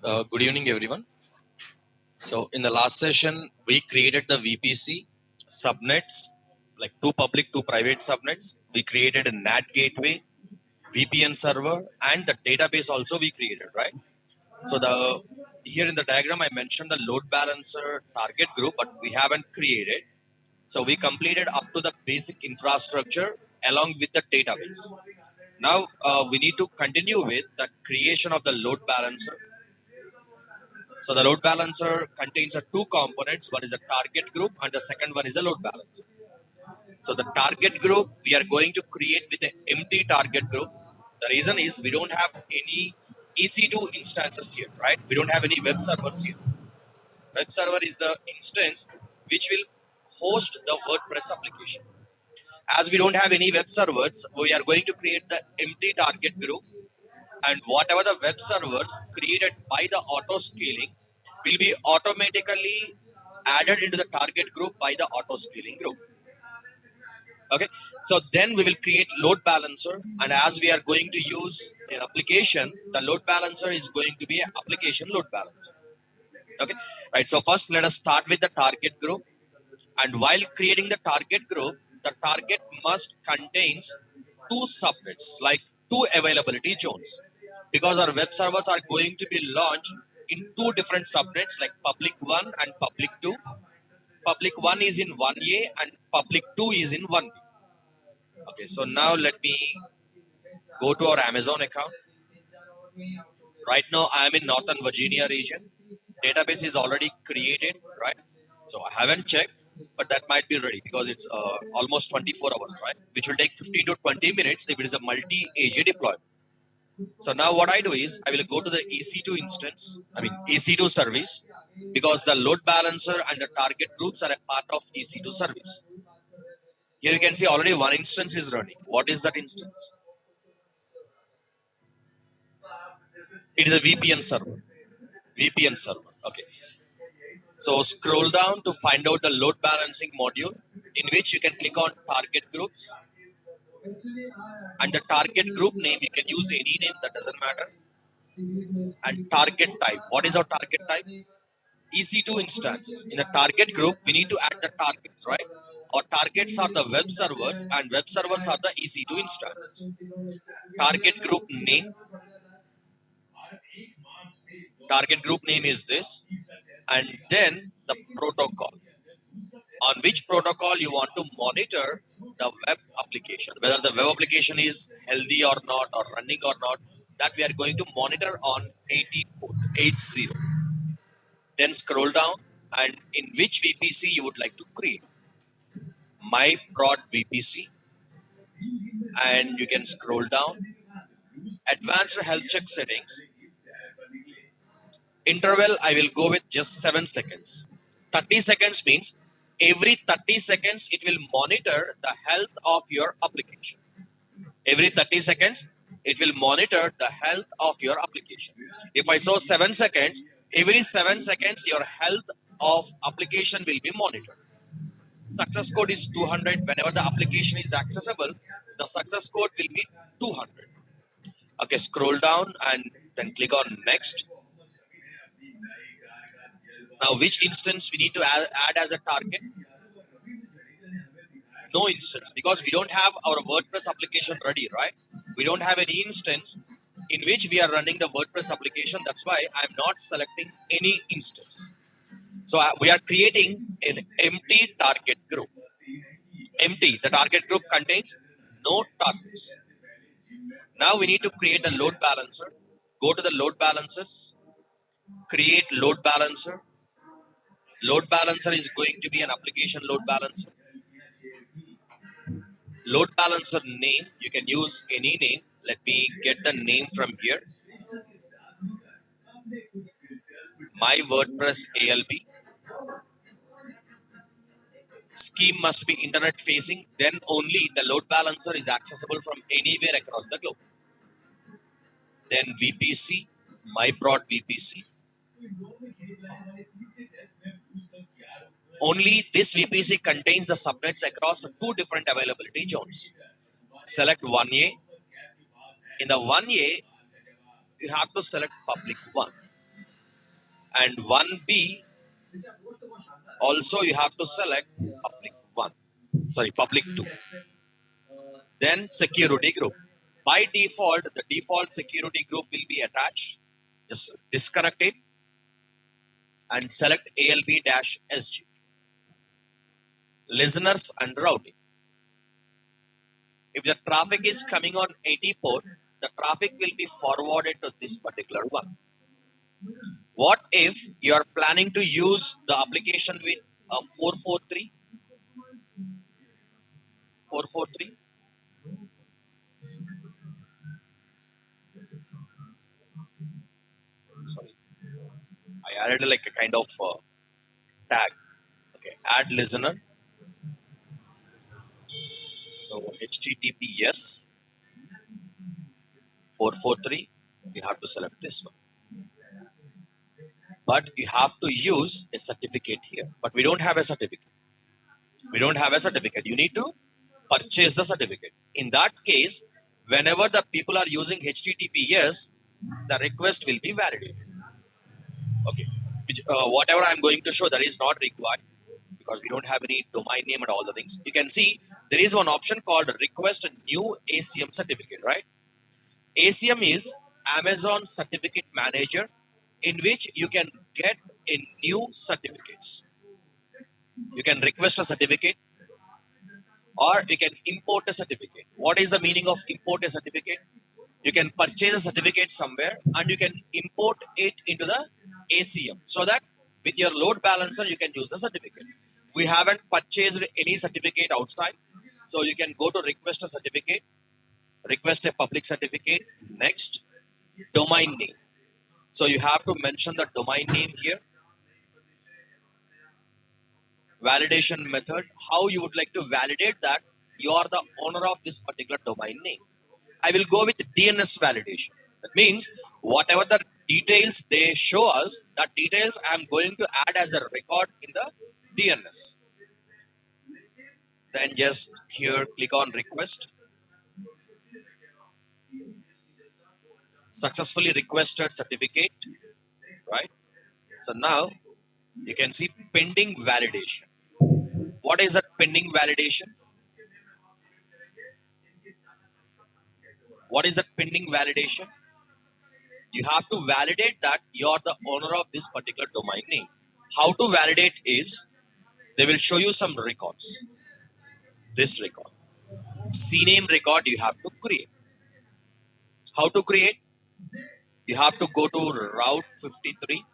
Good evening, everyone. So, in the last session, we created the VPC subnets, like two public, two private subnets. We created a NAT gateway, VPN server, and the database also we created, right? So, the here in the diagram, I mentioned the load balancer target group, but we haven't created. So, we completed up to the basic infrastructure along with the database. Now, we need to continue with the creation of the load balancer. So the load balancer contains two components. One is a target group and the second one is a load balancer. So the target group we are going to create with an empty target group. The reason is we don't have any EC2 instances here, right? We don't have any web servers here. Web server is the instance which will host the WordPress application. As we don't have any web servers, we are going to create the empty target group, and whatever the web servers created by the auto scaling will be automatically added into the target group by the auto scaling group. Okay, so then we will create load balancer, and as we are going to use an application, the load balancer is going to be an application load balancer. Okay, right. So first let us start with the target group, and while creating the target group, the target must contains two subnets, like two availability zones, because our web servers are going to be launched in two different subnets, like public 1 and public 2. Public 1 is in 1A and public 2 is in 1B. Okay, so now let me go to our Amazon account. Right now I am in Northern Virginia region. Database is already created, right? So I haven't checked, but that might be ready because it's almost 24 hours, right? Which will take 15 to 20 minutes if it is a multi-AG deployment. So now what I do is I will go to the EC2 instance, EC2 service, because the load balancer and the target groups are a part of EC2 service. Here you can see already one instance is running. What is that instance? It is a VPN server. VPN server. Okay. So scroll down to find out the load balancing module, in which you can click on target groups. And the target group name, you can use any name, that doesn't matter. And target type. What is our target type? EC2 instances. In the target group, we need to add the targets, right? Our targets are the web servers and web servers are the EC2 instances. Target group name. Target group name is this. And then the protocol. On which protocol you want to monitor the web application, whether the web application is healthy or not, or running or not, that we are going to monitor on 80. Then scroll down, and in which VPC you would like to create. My prod VPC, and you can scroll down. Advanced health check settings. Interval I will go with just 7 seconds. 30 seconds means every 30 seconds it will monitor the health of your application. Every 30 seconds it will monitor the health of your application. If I saw 7 seconds, every 7 seconds your health of application will be monitored. Success code is 200. Whenever the application is accessible, the success code will be 200. Okay, scroll down and then click on next. Now, which instance we need to add as a target? No instance, because we don't have our WordPress application ready, right? We don't have any instance in which we are running the WordPress application. That's why I'm not selecting any instance. So we are creating an empty target group. Empty. The target group contains no targets. Now we need to create a load balancer. Go to the load balancers. Create load balancer. Load balancer is going to be an application load balancer. Load balancer name, you can use any name. Let me get the name from here. My WordPress ALB. Scheme must be internet facing, then only the load balancer is accessible from anywhere across the globe. Then VPC, my prod VPC. Only this VPC contains the subnets across two different availability zones. Select 1A. In the 1A, you have to select public 1. And 1B, also you have to select public 1, sorry, public 2. Then security group. By default, the default security group will be attached. Just disconnect it and select ALB-SG. Listeners and routing. If the traffic is coming on 80 port, the traffic will be forwarded to this particular one. What if you are planning to use the application with a 443? 443? Sorry, I added like a kind of tag. Okay, add listener. So HTTPS 443. You have to select this one. But you have to use a certificate here. But we don't have a certificate. We don't have a certificate. You need to purchase the certificate. In that case, whenever the people are using HTTPS, the request will be validated. Okay, whatever I'm going to show, that is not required because we don't have any domain name and all the things. You can see there is one option called request a new ACM certificate, right? ACM is Amazon Certificate Manager, in which you can get a new certificates. You can request a certificate or you can import a certificate. What is the meaning of import a certificate? You can purchase a certificate somewhere and you can import it into the ACM so that with your load balancer you can use the certificate. We haven't purchased any certificate outside, so you can go to request a certificate, request a public certificate. Next, domain name. So you have to mention the domain name here. Validation method, how you would like to validate that you are the owner of this particular domain name. I will go with DNS validation. That means whatever the details they show us, that details I am going to add as a record in the DNS. Then just here click on request. Successfully requested certificate, right? So now you can see pending validation. What is that pending validation? What is that pending validation? You have to validate that you are the owner of this particular domain name. How to validate is they will show you some records. This record, CNAME record, you have to create. How to create? You have to go to Route 53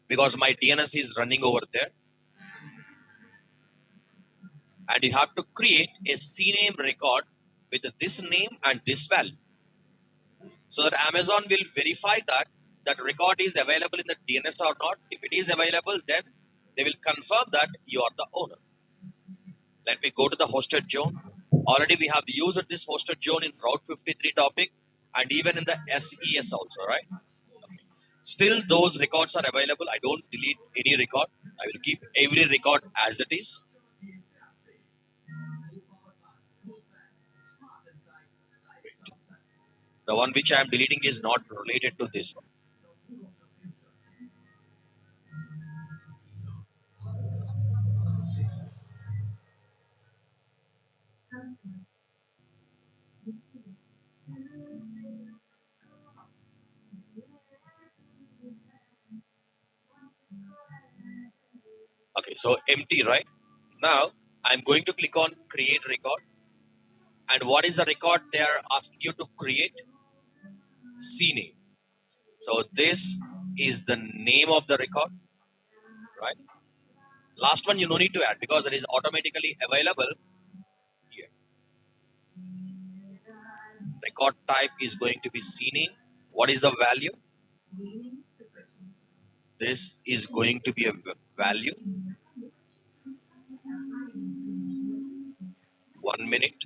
because my DNS is running over there, and you have to create a CNAME record with this name and this value, so that Amazon will verify that that record is available in the DNS or not. If it is available, then they will confirm that you are the owner. Let me go to the hosted zone. Already we have used this hosted zone in Route 53 topic and even in the SES also, right? Okay. Still those records are available. I don't delete any record. I will keep every record as it is. The one which I am deleting is not related to this one. Okay, so empty, right? Now I'm going to click on create record. And what is the record they are asking you to create? CNAME. So this is the name of the record, right? Last one you no need to add because it is automatically available here. Record type is going to be CNAME. What is the value? This is going to be a value. 1 minute.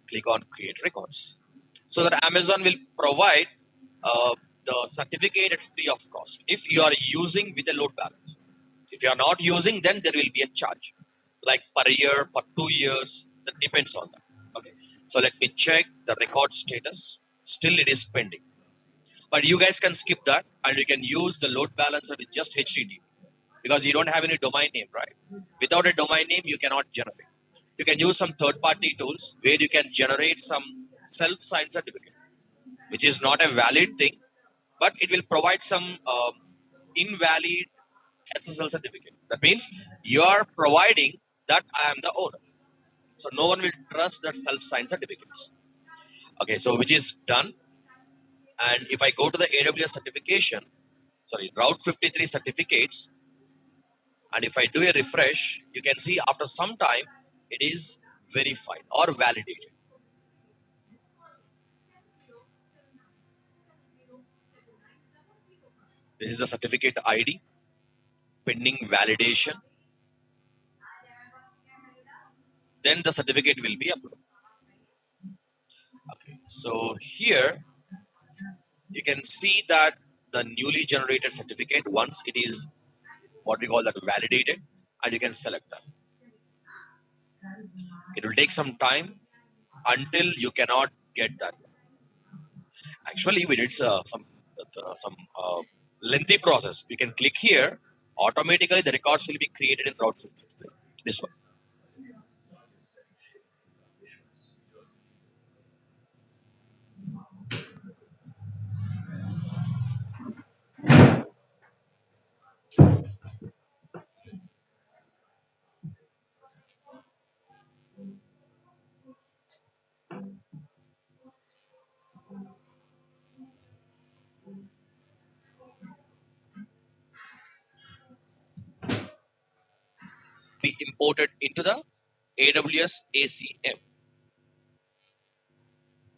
Click on create records. So that Amazon will provide the certificate at free of cost if you are using with a load balance. If you are not using, then there will be a charge, like per year, for 2 years. That depends on that. Okay. So let me check the record status. Still, it is pending. But you guys can skip that and you can use the load balancer with just HTTP because you don't have any domain name, right? Without a domain name, you cannot generate. You can use some third-party tools where you can generate some self-signed certificate, which is not a valid thing, but it will provide some invalid SSL certificate. That means you are providing that I am the owner. So no one will trust that self-signed certificates. Okay, so which is done. And if I go to the AWS certification, sorry, Route 53 certificates, and if I do a refresh, you can see after some time it is verified or validated. This is the certificate ID, pending validation. Then the certificate will be approved. Okay, so here you can see that the newly generated certificate, once it is what we call that validated, and you can select that. It will take some time until you cannot get that. Actually, we did some lengthy process. We can click here. Automatically, the records will be created in Route 53. This one. Be imported into the AWS ACM.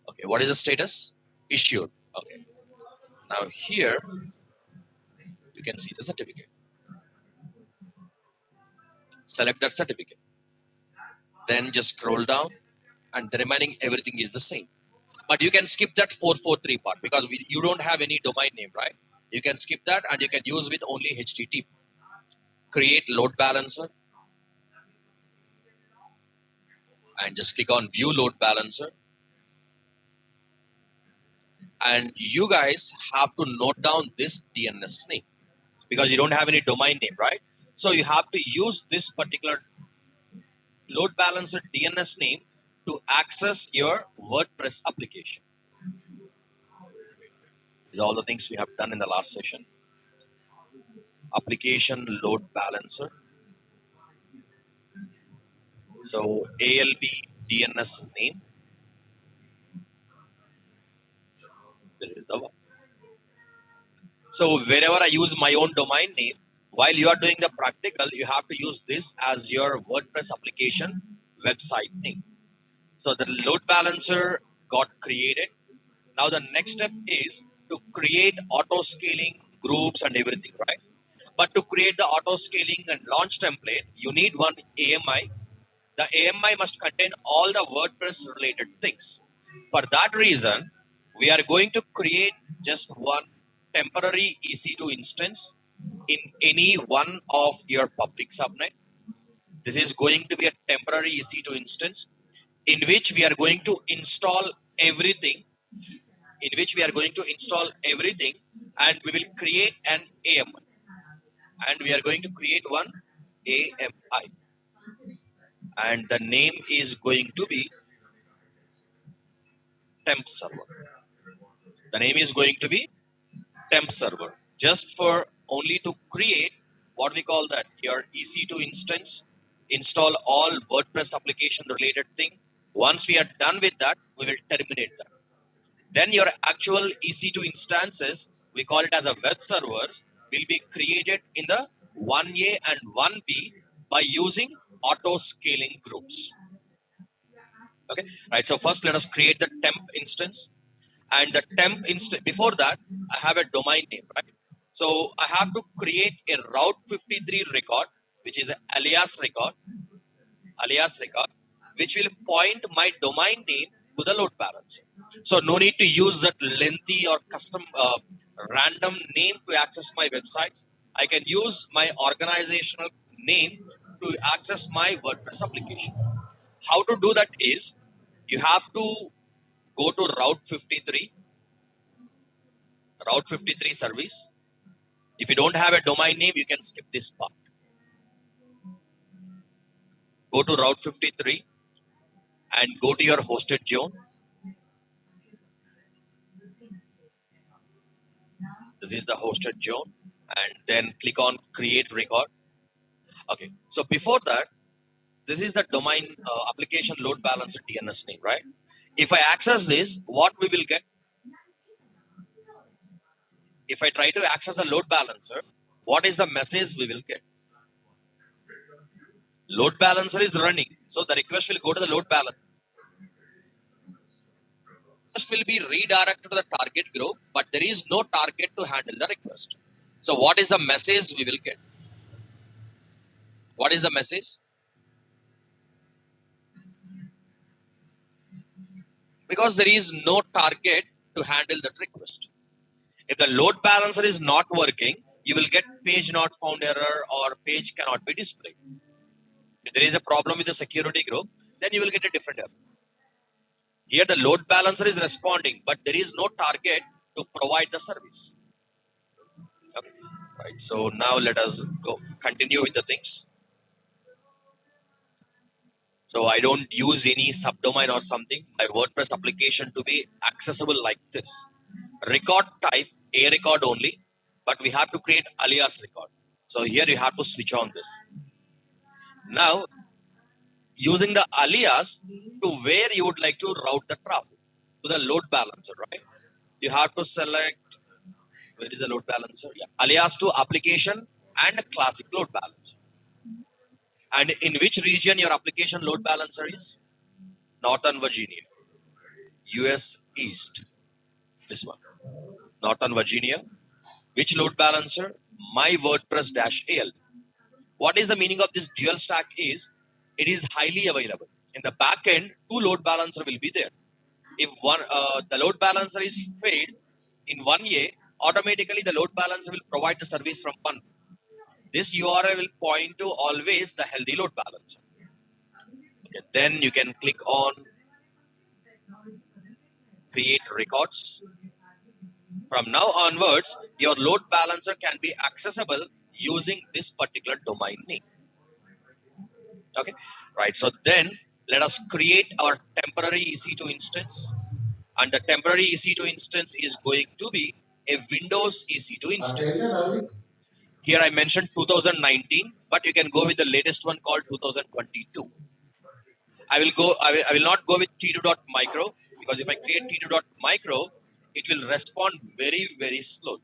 Okay, what is the status? Issued. Okay. Now here you can see the certificate. Select that certificate. Then just scroll down, and the remaining everything is the same. But you can skip that 443 part because you don't have any domain name, right? You can skip that and you can use with only HTTP. Create load balancer and just click on view load balancer. And you guys have to note down this DNS name because you don't have any domain name, right? So you have to use this particular load balancer DNS name to access your WordPress application. These are all the things we have done in the last session. Application load balancer. So ALB DNS name. This is the one. So wherever I use my own domain name, while you are doing the practical, you have to use this as your WordPress application website name. So the load balancer got created. Now the next step is to create auto scaling groups and everything, right? But to create the auto scaling and launch template, you need one AMI. The AMI must contain all the WordPress related things. For that reason, we are going to create just one temporary EC2 instance in any one of your public subnet. This is going to be a temporary EC2 instance in which we are going to install everything, and we will create an AMI. And we are going to create one AMI. And the name is going to be temp server. The name is going to be temp server, just for only to create what we call that your EC2 instance, install all WordPress application related thing. Once we are done with that, we will terminate that. Then your actual EC2 instances, we call it as a web servers, will be created in the 1A and 1B by using auto scaling groups. Okay, right. So first let us create the temp instance. And the temp instance, before that, I have a domain name, right? So I have to create a Route 53 record, which is an alias record, which will point my domain name to the load balancer. So no need to use that lengthy or custom random name to access my websites. I can use my organizational name to access my WordPress application. How to do that is you have to go to Route 53, Route 53 service. If you don't have a domain name, you can skip this part. Go to Route 53 and go to your hosted zone. This is the hosted zone, and then click on create record. Okay, so before that, this is the domain application load balancer DNS name, right? If I access this, what we will get? If I try to access the load balancer, what is the message we will get? Load balancer is running, so the request will go to the load balancer. Request will be redirected to the target group, but there is no target to handle the request. So what is the message we will get? What is the message? Because there is no target to handle that request. If the load balancer is not working, you will get page not found error or page cannot be displayed. If there is a problem with the security group, then you will get a different error. Here the load balancer is responding, but there is no target to provide the service. Okay, right. So now let us go continue with the things. So I don't use any subdomain or something. My WordPress application to be accessible like this. Record type a record only, but we have to create alias record. So here you have to switch on this. Now using the alias to where you would like to route the traffic to the load balancer, right? You have to select where is the load balancer? Yeah. Alias to application and classic load balancer. And in which region your application load balancer is? Northern Virginia, US East. This one. Northern Virginia. Which load balancer? My WordPress-AL. What is the meaning of this dual stack is, it is highly available. In the back end, two load balancer will be there. If one the load balancer is failed in 1A, automatically the load balancer will provide the service from 1. This URL will point to always the healthy load balancer. Okay, then you can click on create records. From now onwards, your load balancer can be accessible using this particular domain name. Okay, right. So then let us create our temporary EC2 instance, and the temporary EC2 instance is going to be a Windows EC2 instance. Here I mentioned 2019, but you can go with the latest one called 2022. I will not go with T2.micro, because if I create T2.micro, it will respond very, very slow.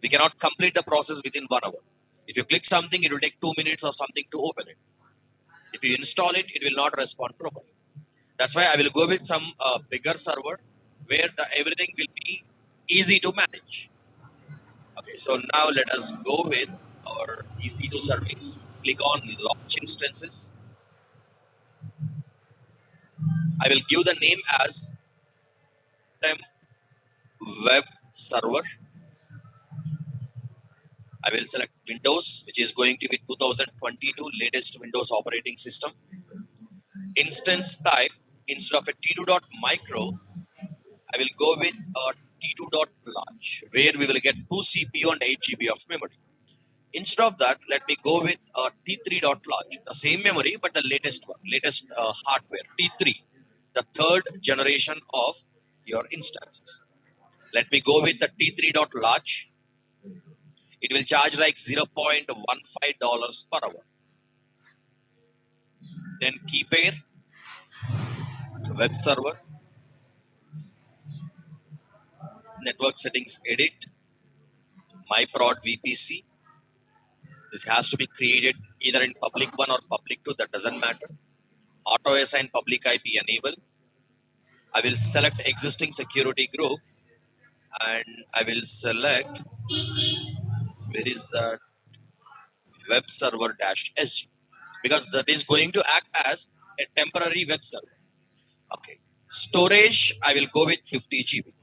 We cannot complete the process within 1 hour. If you click something, it will take 2 minutes or something to open it. If you install it, it will not respond properly. That's why I will go with some bigger server where everything will be easy to manage. Okay, so now let us go with our EC2 service. Click on launch instances. I will give the name as temp web server. I will select Windows, which is going to be 2022 latest Windows operating system. Instance type, instead of a T2.micro, I will go with a T2.large, where we will get 2 CPU and 8 GB of memory. Instead of that, let me go with a T3.large, the same memory, but the latest one, latest hardware, T3, the third generation of your instances. Let me go with the T3.large. It will charge like $0.15 per hour. Then KeyPair, web server, network settings edit, MyProd VPC. This has to be created either in public 1 or public 2, that doesn't matter. Auto assign public IP enable. I will select existing security group, and I will select where is that web server -sg, because that is going to act as a temporary web server. Okay. Storage, I will go with 50 GB.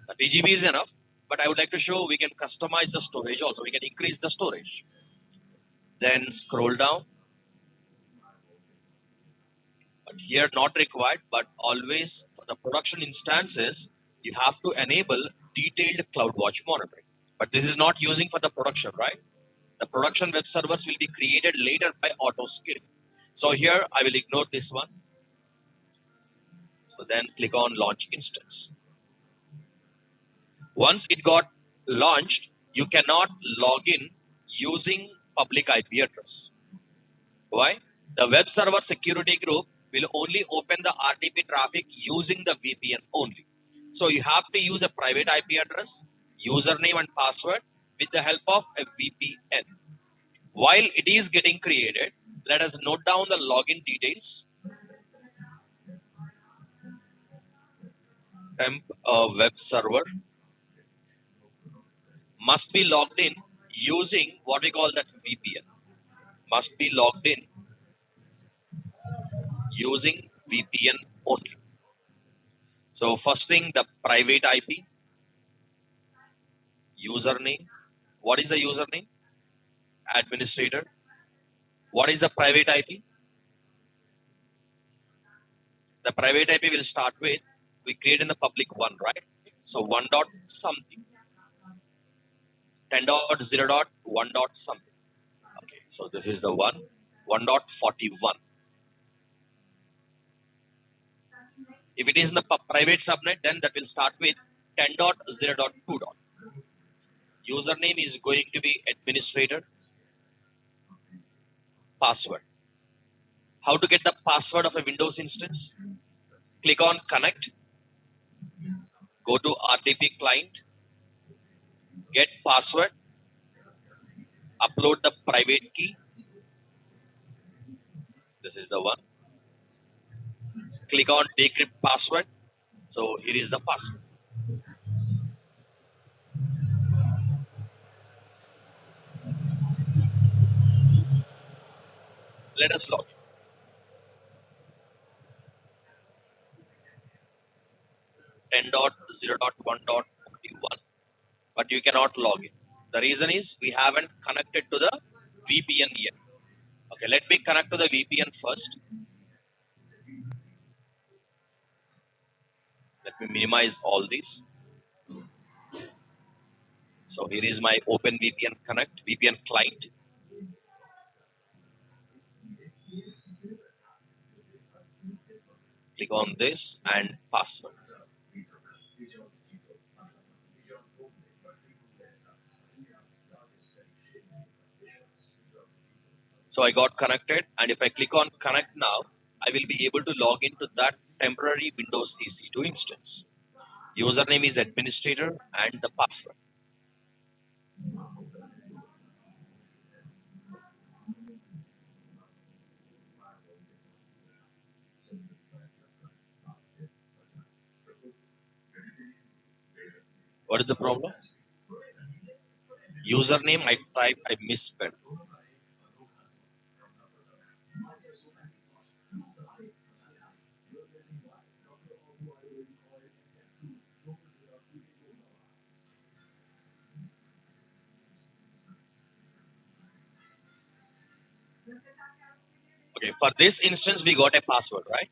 30 GB is enough, but I would like to show we can customize the storage also. We can increase the storage. Then scroll down. But here not required, but always for the production instances, you have to enable detailed CloudWatch monitoring. But this is not using for the production, right? The production web servers will be created later by AutoScale. So here I will ignore this one. So then click on launch instance. Once it got launched, you cannot log in using public IP address. Why? The web server security group will only open the RDP traffic using the VPN only. So you have to use a private IP address, username and password with the help of a VPN. While it is getting created, let us note down the login details. Temp web server must be logged in using what we call that VPN. Must be logged in using VPN only. So first thing, the private IP, username. What is the username? Administrator. What is the private IP? The private IP will start with, we create in the public one, right? So 1 dot something, 10 dot 0 dot 1 dot something. Okay, so this is the one, 1.41. If it is in the private subnet, then that will start with 10.0.2. Username is going to be administrator. Password. How to get the password of a Windows instance? Click on connect. Go to RDP client. Get password. Upload the private key. This is the one. Click on decrypt password. So here is the password. Let us log in. 10.0.1.41, but you cannot log in. The reason is we haven't connected to the VPN yet. Okay, let me connect to the VPN first. Let me minimize all these. So here is my Open VPN Connect, VPN client. Click on this and password. So I got connected, and if I click on connect now, I will be able to log into that temporary Windows EC2 instance. Username is administrator and the password. What is the problem? Username I misspelled. Okay, for this instance, we got a password, right?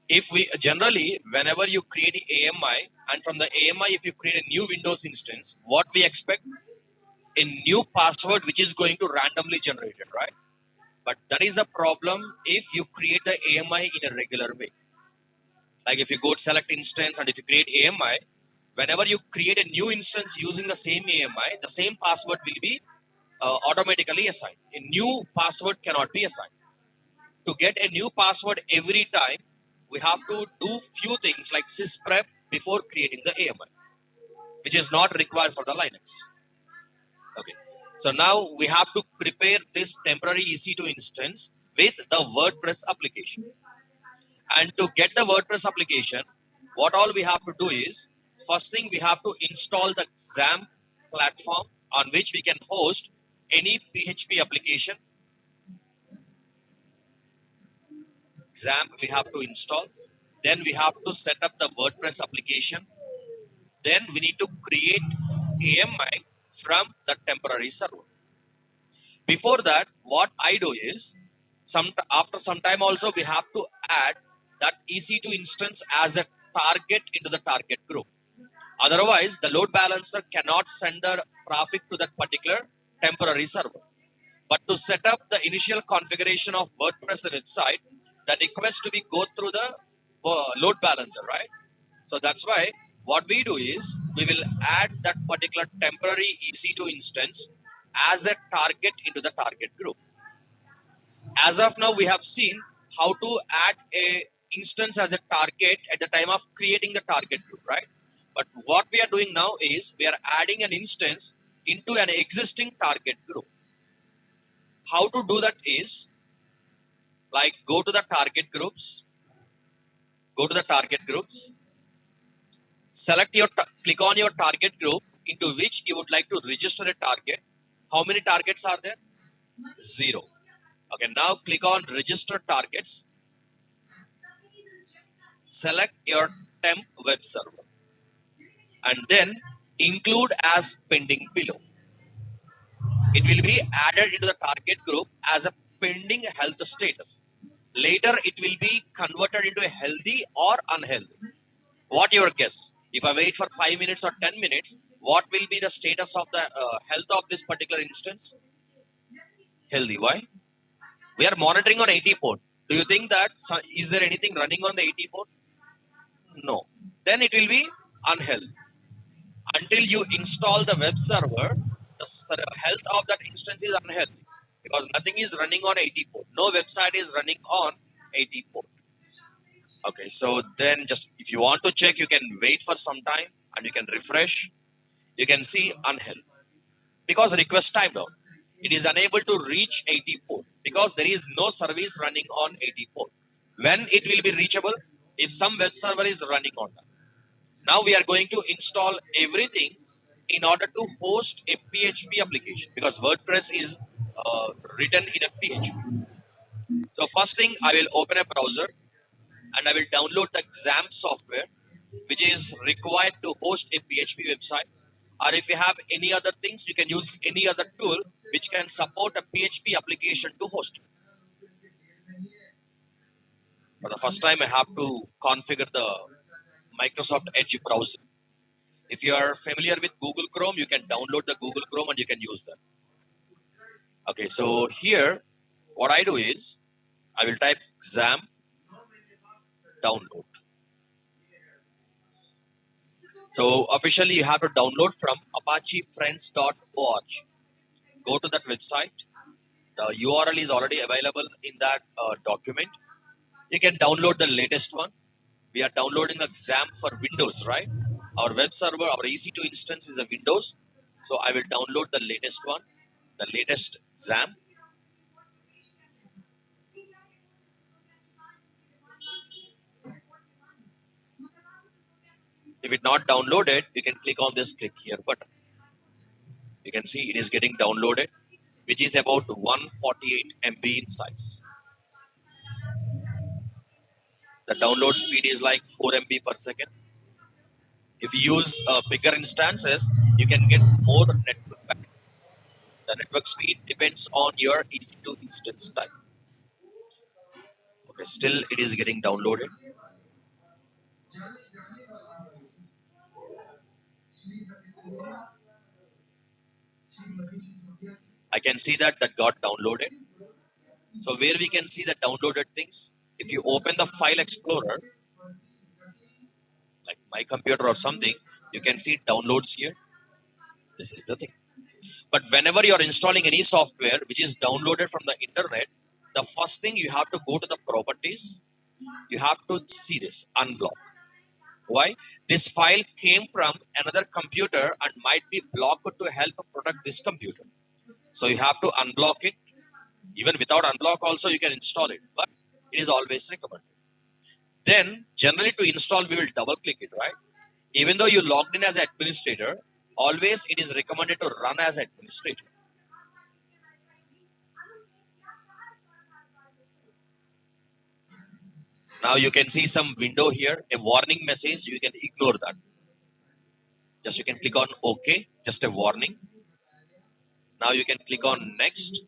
If we generally, whenever you create AMI, and from the AMI, if you create a new Windows instance, what we expect? A new password which is going to randomly generate it, right? But that is the problem if you create the AMI in a regular way. Like if you go to select instance and if you create AMI, whenever you create a new instance using the same AMI, the same password will be automatically assigned. A new password cannot be assigned. To get a new password every time, we have to do few things like sysprep before creating the AMI, which is not required for the Linux. Okay, so now we have to prepare this temporary EC2 instance with the WordPress application. And to get the WordPress application, what all we have to do is, first thing we have to install the XAMPP platform on which we can host any PHP application. XAMPP we have to install. Then we have to set up the WordPress application. Then we need to create AMI from the temporary server. Before that, what I do is, after some time also we have to add that EC2 instance as a target into the target group. Otherwise, the load balancer cannot send the traffic to that particular temporary server. But to set up the initial configuration of WordPress website, the request to be go through the load balancer, right? So that's why what we do is we will add that particular temporary EC2 instance as a target into the target group. As of now, we have seen how to add a instance as a target at the time of creating the target group, right? But what we are doing now is we are adding an instance into an existing target group. How to do that is like go to the target groups, select your, click on your target group into which you would like to register a target. How many targets are there? 0. Okay, now click on register targets. Select your temp web server and then include as pending below. It will be added into the target group as a pending health status. Later, it will be converted into a healthy or unhealthy. What your guess? If I wait for 5 minutes or 10 minutes, what will be the status of the health of this particular instance? Healthy. Why? We are monitoring on 80 port. Do you think that is there anything running on the 80 port? No. Then it will be unhealthy. Until you install the web server, the health of that instance is unhealthy because nothing is running on 80 port. No website is running on 80 port. Okay, so then just if you want to check, you can wait for some time and you can refresh. You can see unhealthy because request timeout. It is unable to reach 80 port because there is no service running on 80 port. When it will be reachable? If some web server is running on that. Now we are going to install everything in order to host a PHP application because WordPress is written in a PHP. So first thing, I will open a browser and I will download the XAMPP software, which is required to host a PHP website. Or if you have any other things, you can use any other tool which can support a PHP application to host it. For the first time, I have to configure the Microsoft Edge browser. If you are familiar with Google Chrome, you can download the Google Chrome and you can use that. Okay, so here, what I do is, I will type XAMPP download. So officially, you have to download from apachefriends.org. Go to that website. The URL is already available in that document. You can download the latest one. We are downloading the XAMPP for Windows, right? Our web server, our EC2 instance is a Windows. So I will download the latest one, the latest XAMPP. If it not downloaded, you can click on this click here button. You can see it is getting downloaded, which is about 148 MB in size. The download speed is like 4 MB per second. If you use bigger instances, you can get more network bandwidth. The network speed depends on your EC2 instance type. Okay, still it is getting downloaded. I can see that got downloaded. So where we can see the downloaded things, if you open the file explorer, like my computer or something, you can see downloads here. This is the thing. But whenever you are installing any software which is downloaded from the internet, the first thing you have to go to the properties. You have to see this, unblock. Why? This file came from another computer and might be blocked to help protect this computer. So you have to unblock it. Even without unblock also you can install it, but it is always recommended. Then generally to install we will double click it, right? Even though you logged in as an administrator, always it is recommended to run as administrator. Now you can see some window here, a warning message, you can ignore that. Just you can click on OK, just a warning. Now you can click on next.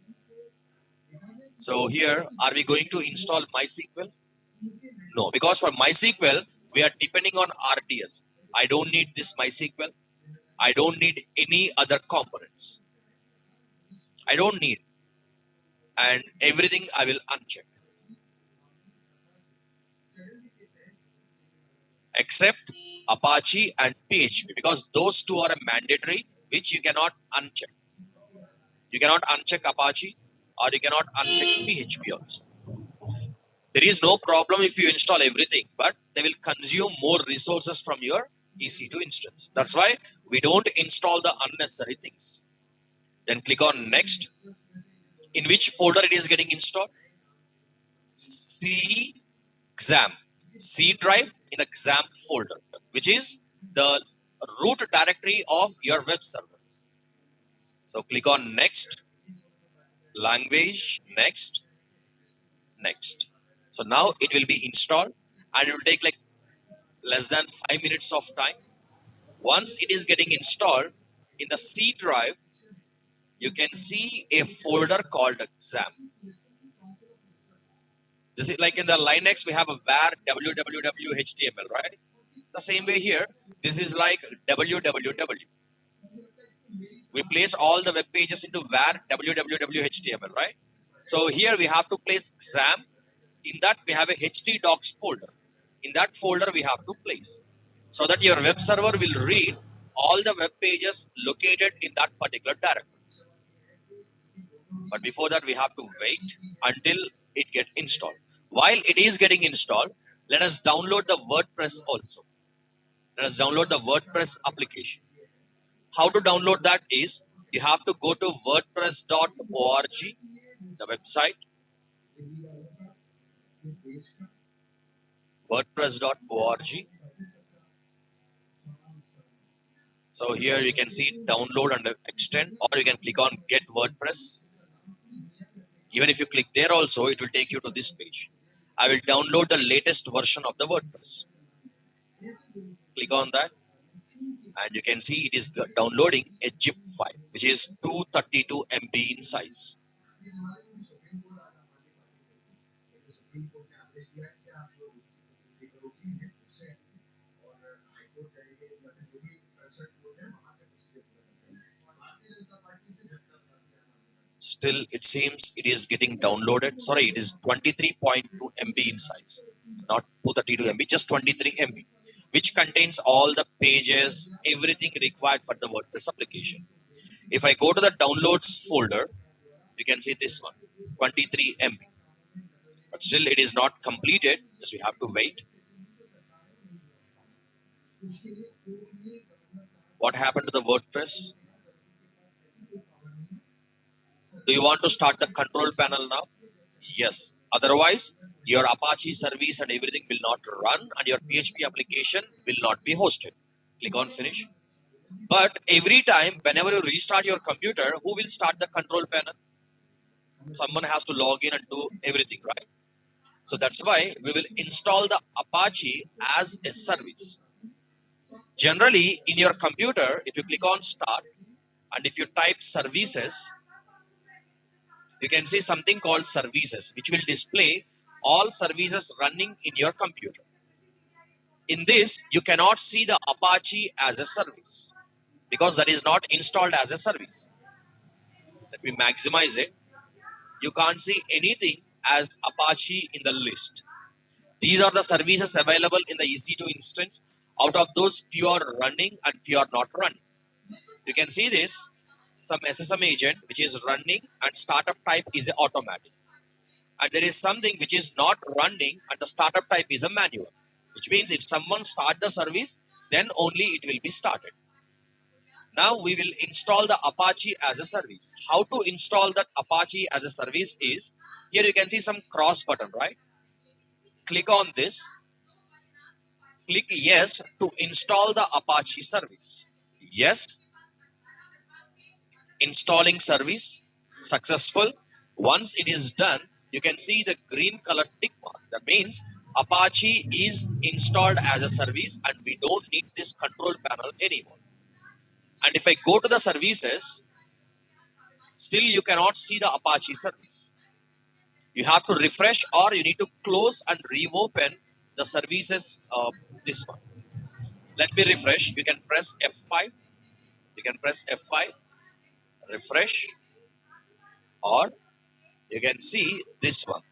So here, are we going to install MySQL? No, because for MySQL, we are depending on RDS. I don't need this MySQL. I don't need any other components. I don't need. And everything I will uncheck. Except Apache and PHP, because those two are mandatory, which you cannot uncheck. You cannot uncheck Apache or you cannot uncheck PHP also. There is no problem if you install everything, but they will consume more resources from your EC2 instance. That's why we don't install the unnecessary things. Then click on next. In which folder it is getting installed? C exam. C drive in the exam folder, which is the root directory of your web server. So click on next, language, next, next. So now it will be installed and it will take like less than 5 minutes of time. Once it is getting installed in the C drive, you can see a folder called exam. This is like in the Linux, we have a var www.html, right? The same way here, this is like www. We place all the web pages into var www.html, right? So here we have to place exam. In that we have a htdocs folder. In that folder we have to place, so that your web server will read all the web pages located in that particular directory. But before that, we have to wait until it get installed. While it is getting installed, let us download the WordPress also. Let us download the WordPress application. How to download that is, you have to go to wordpress.org, the website, wordpress.org. So here you can see download and extend, or you can click on get WordPress. Even if you click there also, it will take you to this page. I will download the latest version of the WordPress. Click on that and you can see it is downloading a zip file, which is 232 MB in size. Still, it seems it is getting downloaded. Sorry, it is 23.2 MB in size, not 232 MB, just 23 MB, which contains all the pages, everything required for the WordPress application. If I go to the downloads folder, you can see this one, 23 MB. But still, it is not completed. Just we have to wait. What happened to the WordPress? Do you want to start the control panel now? Yes. Otherwise, your Apache service and everything will not run and your PHP application will not be hosted. Click on finish. But every time, whenever you restart your computer, who will start the control panel? Someone has to log in and do everything, right? So that's why we will install the Apache as a service. Generally, in your computer, if you click on start and if you type services, you can see something called services, which will display all services running in your computer. In this, you cannot see the Apache as a service because that is not installed as a service. Let me maximize it. You can't see anything as Apache in the list. These are the services available in the EC2 instance. Out of those, few are running and few are not running. You can see this, some SSM agent which is running and startup type is automatic. And there is something which is not running and the startup type is a manual, which means if someone start the service, then only it will be started. Now we will install the Apache as a service. How to install that Apache as a service is, here you can see some cross button, right? Click on this. Click yes to install the Apache service. Yes. Installing service successful. Once it is done, you can see the green color tick mark. That means Apache is installed as a service and we don't need this control panel anymore. And if I go to the services, still you cannot see the Apache service. You have to refresh or you need to close and reopen the services, this one. Let me refresh. You can press F5. You can press F5, refresh, or you can see this one.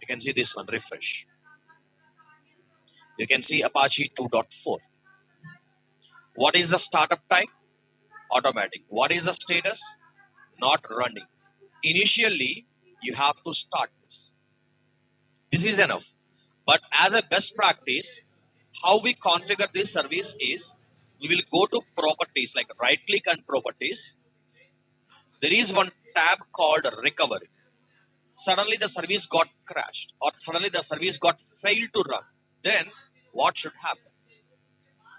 You can see this one, refresh. You can see Apache 2.4. What is the startup type? Automatic. What is the status? Not running. Initially, you have to start this. This is enough. But as a best practice, how we configure this service is we will go to properties, like right click and properties. There is one tab called recovery. Suddenly the service got crashed or suddenly the service got failed to run. Then what should happen?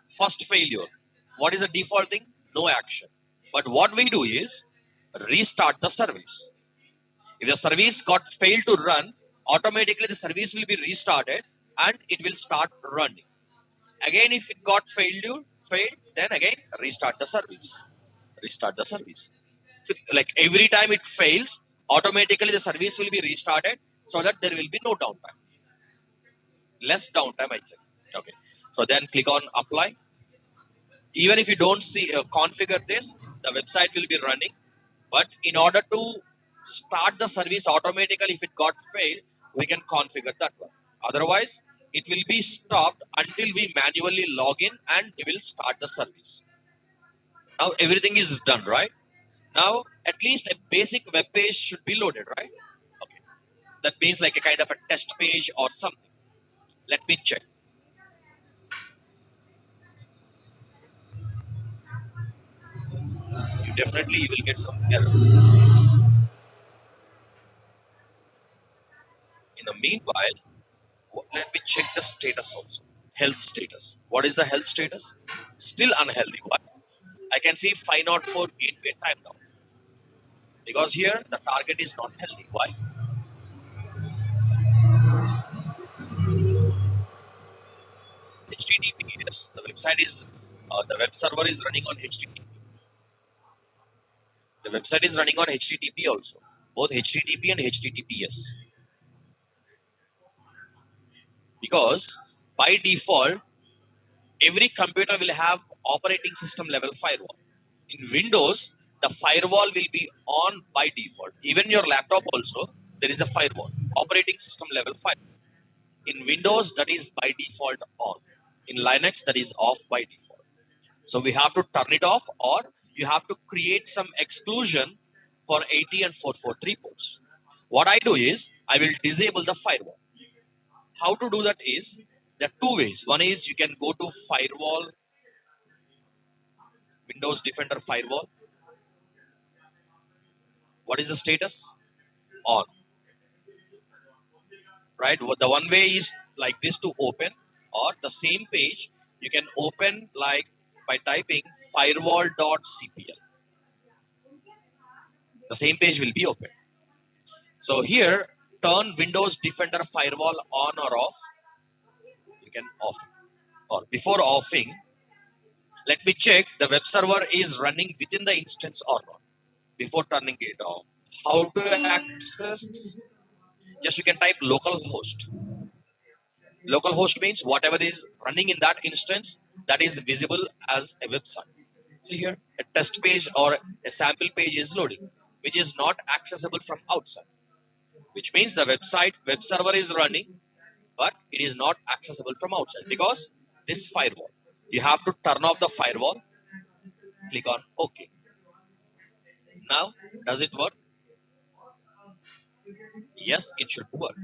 First failure. What is the default thing? No action. But what we do is restart the service. If the service got failed to run, automatically the service will be restarted and it will start running. Again, if it got failed, then again restart the service. Restart the service. So, like every time it fails, automatically the service will be restarted so that there will be no downtime. Less downtime, I say. Okay. So then click on apply. Even if you don't see configure this, the website will be running. But in order to start the service automatically, if it got failed, we can configure that one. Otherwise, it will be stopped until we manually log in and we will start the service. Now everything is done, right? Now at least a basic web page should be loaded, right? Okay. That means like a kind of a test page or something. Let me check. Definitely you will get some error. In the meanwhile, let me check the status also. Health status. What is the health status? Still unhealthy. Why? I can see 504 gateway timeout because here the target is not healthy. Why? HTTPS. The website is the web server is running on HTTP. The website is running on HTTP also, both HTTP and HTTPS. Because by default, every computer will have operating system level firewall. In Windows, the firewall will be on by default. Even your laptop also, there is a firewall, operating system level firewall. In Windows, that is by default on. In Linux, that is off by default. So we have to turn it off, or you have to create some exclusion for 80 and 443 ports. What I do is I will disable the firewall. How to do that is there are two ways. One is you can go to firewall, Windows Defender firewall. What is the status? On. Right? The one way is like this to open, or the same page you can open like by typing firewall.cpl. The same page will be open. So here, turn Windows Defender firewall on or off. You can off it. Or before offing, let me check the web server is running within the instance or not. Before turning it off, how to access? Just you can type localhost. Localhost means whatever is running in that instance that is visible as a website. See here, a test page or a sample page is loading, which is not accessible from outside. Which means the web server is running, but it is not accessible from outside because this firewall. You have to turn off the firewall, click on OK. Now, does it work? Yes, it should work.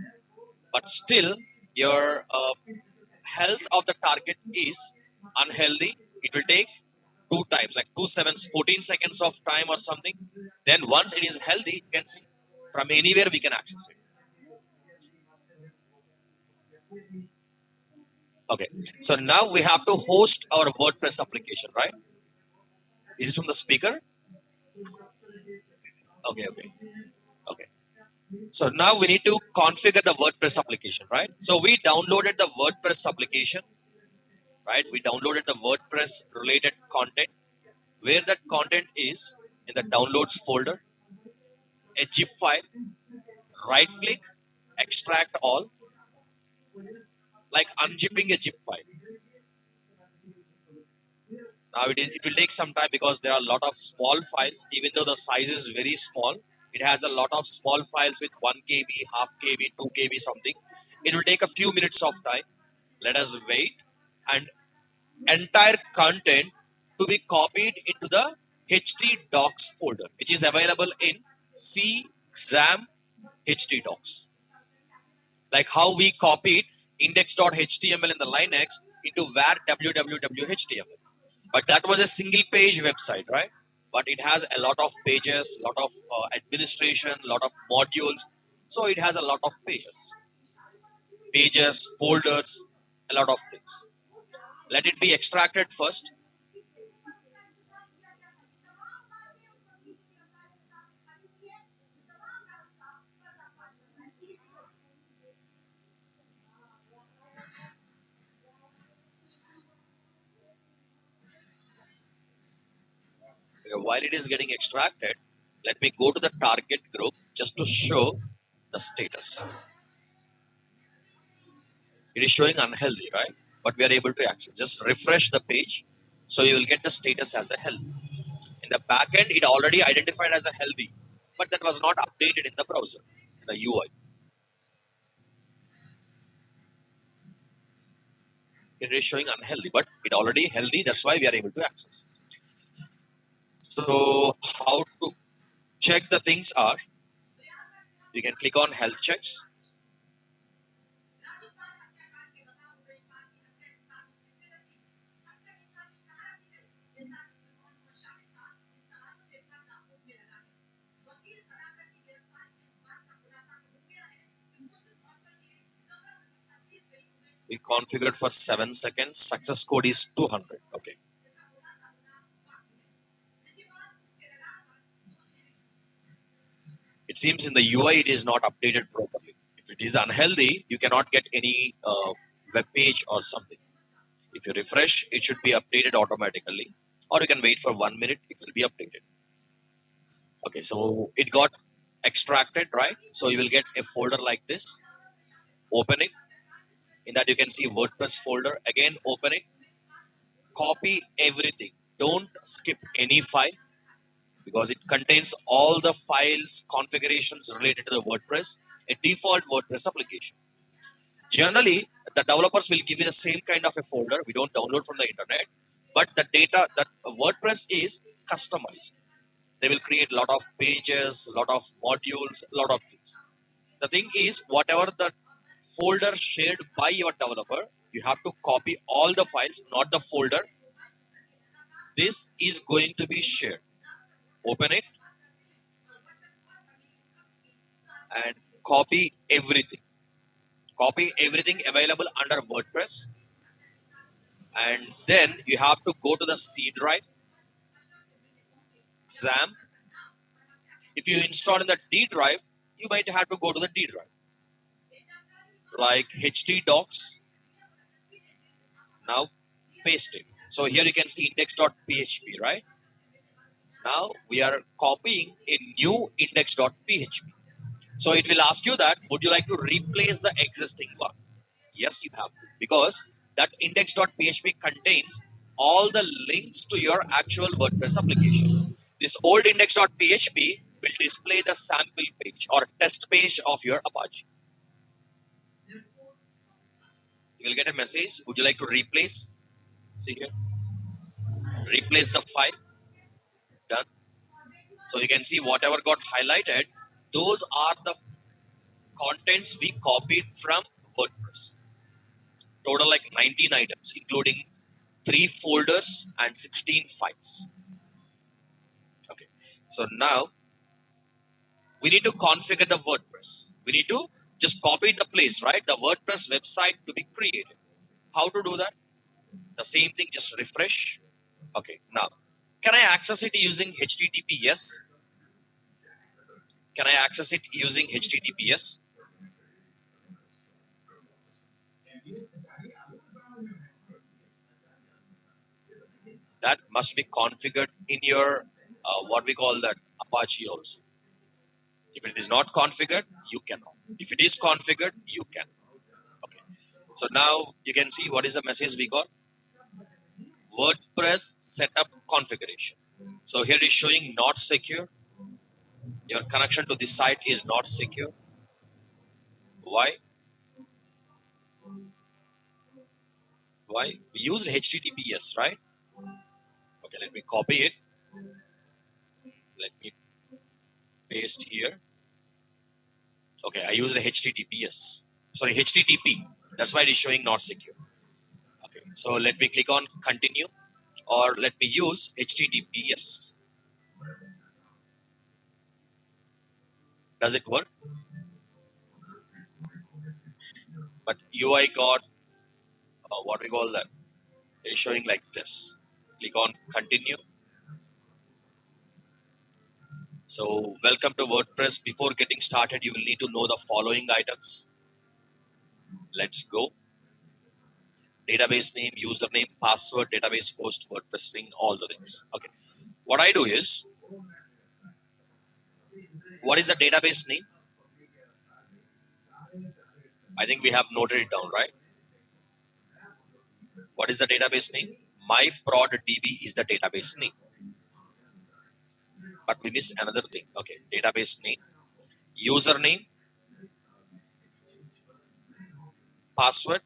But still, your health of the target is unhealthy. It will take two times, like 14 seconds of time or something. Then once it is healthy, you can see from anywhere we can access it. Okay, so now we have to host our WordPress application, right? Is it from the speaker? Okay, okay, okay. So now we need to configure the WordPress application, right? So we downloaded the WordPress application, right? We downloaded the WordPress related content. Where that content is in the downloads folder, a zip file, right click, extract all, like unzipping a zip file. Now it will take some time because there are a lot of small files. Even though the size is very small, it has a lot of small files with 1 KB, half KB, 2 KB something. It will take a few minutes of time. Let us wait, and entire content to be copied into the ht docs folder, which is available in C exam ht docs. Like how we copied index.html in the Linux into var www.html. But that was a single page website, right? But it has a lot of pages, lot of administration, lot of modules. So it has a lot of pages, folders, a lot of things. Let it be extracted first. While it is getting extracted, let me go to the target group just to show the status. It is showing unhealthy, right? But we are able to access. Just refresh the page, so you will get the status as a healthy. In the backend, it already identified as a healthy, but that was not updated in the browser, in the UI. It is showing unhealthy, but it already healthy. That's why we are able to access. So how to check the things are? You can click on health checks. We configured for 7 seconds. Success code is 200. Okay. It seems in the UI it is not updated properly. If it is unhealthy, you cannot get any web page or something. If you refresh, it should be updated automatically, or you can wait for 1 minute, it will be updated. Okay, so it got extracted, right? So you will get a folder like this. Open it. In that, you can see WordPress folder. Again, open it. Copy everything. Don't skip any file because it contains all the files, configurations related to the WordPress, a default WordPress application. Generally, the developers will give you the same kind of a folder. We don't download from the internet, but the data that WordPress is customized. They will create a lot of pages, a lot of modules, a lot of things. The thing is, whatever the folder shared by your developer, you have to copy all the files, not the folder. This is going to be shared. Open it and copy everything. Copy everything available under WordPress. And then you have to go to the C drive, exam. If you install in the D drive, you might have to go to the D drive. Like HT docs. Now paste it. So here you can see index.php, right? Now we are copying a new index.php. So it will ask you that, would you like to replace the existing one? Yes, you have to, because that index.php contains all the links to your actual WordPress application. This old index.php will display the sample page or test page of your Apache. You will get a message, would you like to replace? See here, replace the file. Done. So you can see whatever got highlighted, those are the contents we copied from WordPress. Total like 19 items, including 3 folders and 16 files. Okay. So now we need to configure the WordPress. We need to just copy the place, right? The WordPress website to be created. How to do that? The same thing, just refresh. Okay. Now, can I access it using HTTPS? Can I access it using HTTPS? That must be configured in your what we call that Apache also. If it is not configured, you cannot. If it is configured, you can. Okay. So now you can see what is the message we got. WordPress setup configuration. So here it is showing not secure. Your connection to this site is not secure. Why? Why? We used HTTPS, right? Okay, let me copy it. Let me paste here. Okay, I used HTTPS. Sorry, HTTP. That's why it is showing not secure. Okay, so let me click on continue, or let me use HTTPS. Does it work? But UI got what we call that. It is showing like this. Click on continue. So welcome to WordPress. Before getting started, you will need to know the following items. Let's go. Database name, username, password, database host, WordPress thing, all the things. Okay. What I do is, what is the database name? I think we have noted it down, right? What is the database name? MyProdDB is the database name. But we missed another thing. Okay, database name, username, password,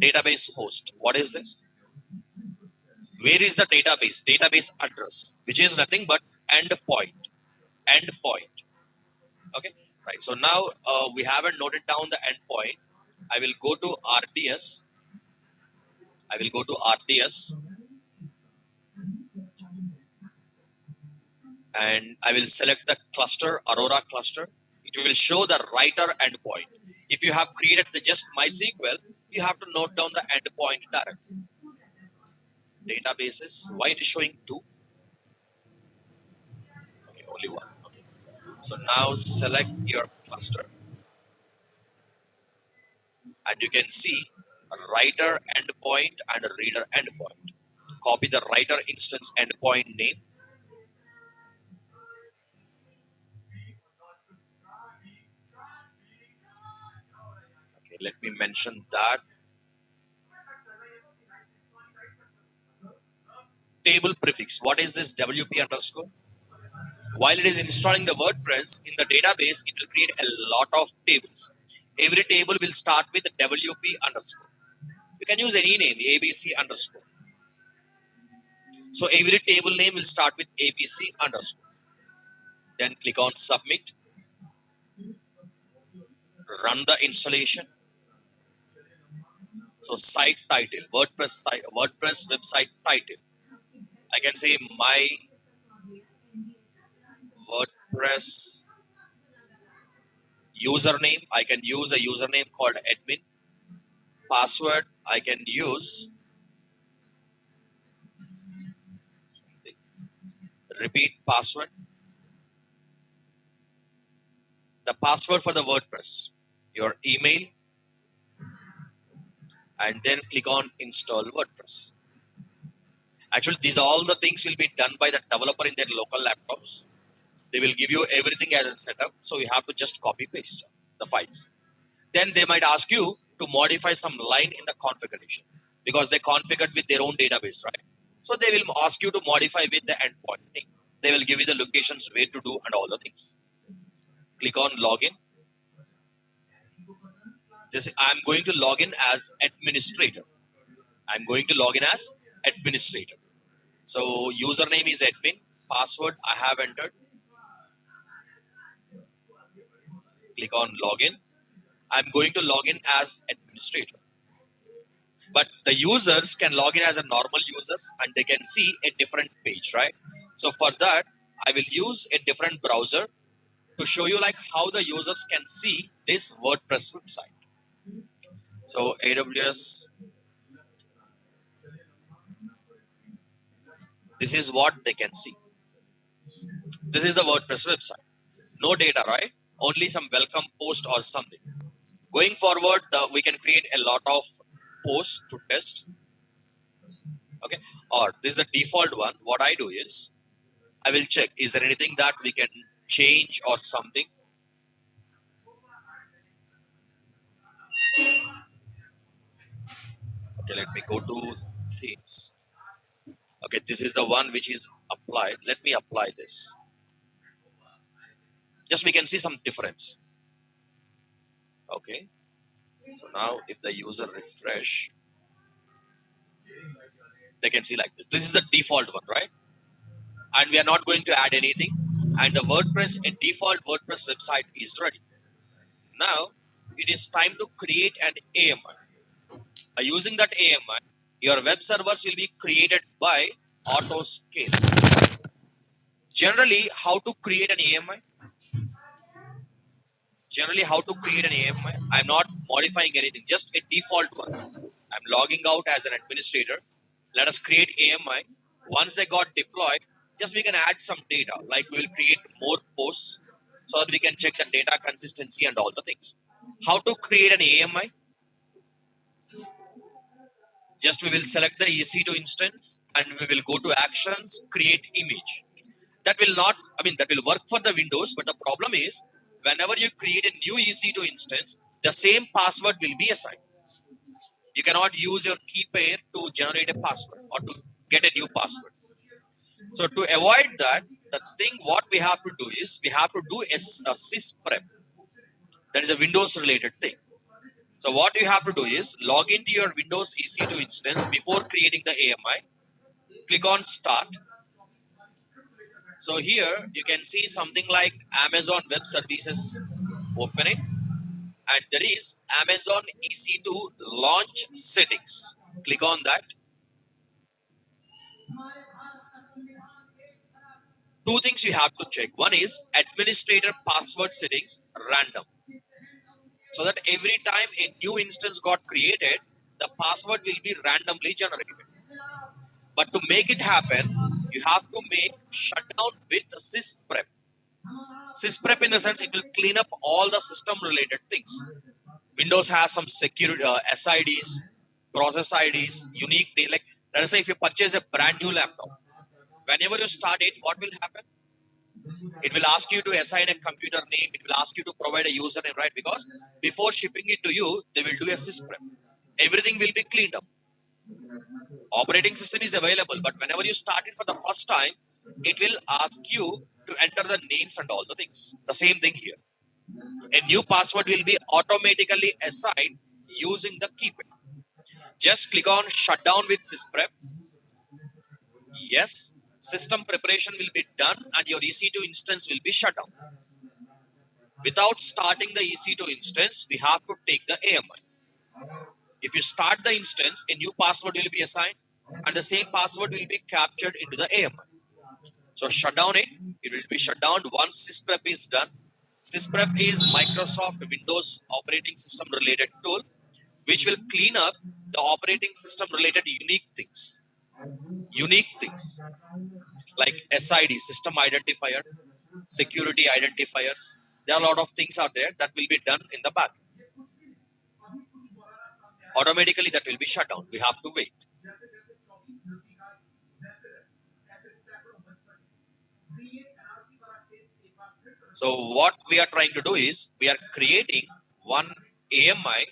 database host. What is this? Where is the database? Database address, which is nothing but endpoint. Endpoint. Okay, right. So now we haven't noted down the endpoint. I will go to RDS. I will go to RDS and I will select the cluster, Aurora cluster. It will show the writer endpoint. If you have created the just MySQL, you have to note down the endpoint directly. Databases, why it is showing two? Okay, only one. Okay. So now select your cluster and you can see a writer endpoint and a reader endpoint. Copy the writer instance endpoint name. Okay, let me mention that. Table prefix. What is this WP underscore? While it is installing the WordPress in the database, it will create a lot of tables. Every table will start with WP underscore. You can use any name, ABC underscore. So every table name will start with ABC underscore. Then click on submit. Run the installation. So site title, WordPress website title. I can say my WordPress username. I can use a username called admin. Password, I can use something. Repeat password. The password for the WordPress, your email, and then click on install WordPress. Actually, these all the things will be done by the developer in their local laptops. They will give you everything as a setup, so you have to just copy paste the files. Then they might ask you to modify some line in the configuration because they configured with their own database, right? So they will ask you to modify with the endpoint thing. They will give you the locations where to do and all the things. Click on login. This I'm going to log in as administrator. I'm going to log in as administrator. So username is admin. Password I have entered. Click on login. I'm going to log in as administrator. But the users can log in as a normal users and they can see a different page, right? So for that, I will use a different browser to show you like how the users can see this WordPress website. So AWS, this is what they can see. This is the WordPress website. No data, right? Only some welcome post or something. Going forward, we can create a lot of posts to test. Okay, or this is the default one. What I do is I will check, is there anything that we can change or something? Okay, let me go to themes. Okay, this is the one which is applied. Let me apply this. Just we can see some difference. Okay, so now if the user refresh, they can see like this. This is the default one, right? And we are not going to add anything. And the WordPress, a default WordPress website is ready. Now it is time to create an AMI. By using that AMI, your web servers will be created by AutoScale. Generally, how to create an AMI? Generally, how to create an AMI? I'm not modifying anything, just a default one. I'm logging out as an administrator. Let us create AMI. Once they got deployed, just we can add some data, like we will create more posts so that we can check the data consistency and all the things. How to create an AMI? Just we will select the EC2 instance and we will go to actions, create image. That will not, I mean, that will work for the Windows, but the problem is whenever you create a new EC2 instance, the same password will be assigned. You cannot use your key pair to generate a password or to get a new password. So to avoid that, the thing what we have to do is we have to do a sysprep. That is a Windows related thing. So what you have to do is log into your Windows EC2 instance before creating the AMI. Click on Start. So here you can see something like Amazon Web Services. Open it, and there is Amazon EC2 launch settings. Click on that. Two things you have to check. One is administrator password settings random. So that every time a new instance got created, the password will be randomly generated. But to make it happen, you have to make shutdown with sysprep. Sysprep in the sense it will clean up all the system related things. Windows has some security SIDs, process IDs, unique like let us say if you purchase a brand new laptop, whenever you start it, what will happen? It will ask you to assign a computer name. It will ask you to provide a username, right? Because before shipping it to you, they will do a sysprep. Everything will be cleaned up. Operating system is available, but whenever you start it for the first time, it will ask you to enter the names and all the things. The same thing here. A new password will be automatically assigned using the keypad. Just click on shutdown with sysprep. Yes, system preparation will be done and your EC2 instance will be shut down. Without starting the EC2 instance, we have to take the AMI. If you start the instance, a new password will be assigned and the same password will be captured into the AMI. So shut down it. It will be shut down once sysprep is done. Sysprep is Microsoft Windows operating system related tool which will clean up the operating system related unique things. Unique things like SID, system identifier, security identifiers. There are a lot of things out there that will be done in the back. Automatically that will be shut down. We have to wait. So what we are trying to do is we are creating one AMI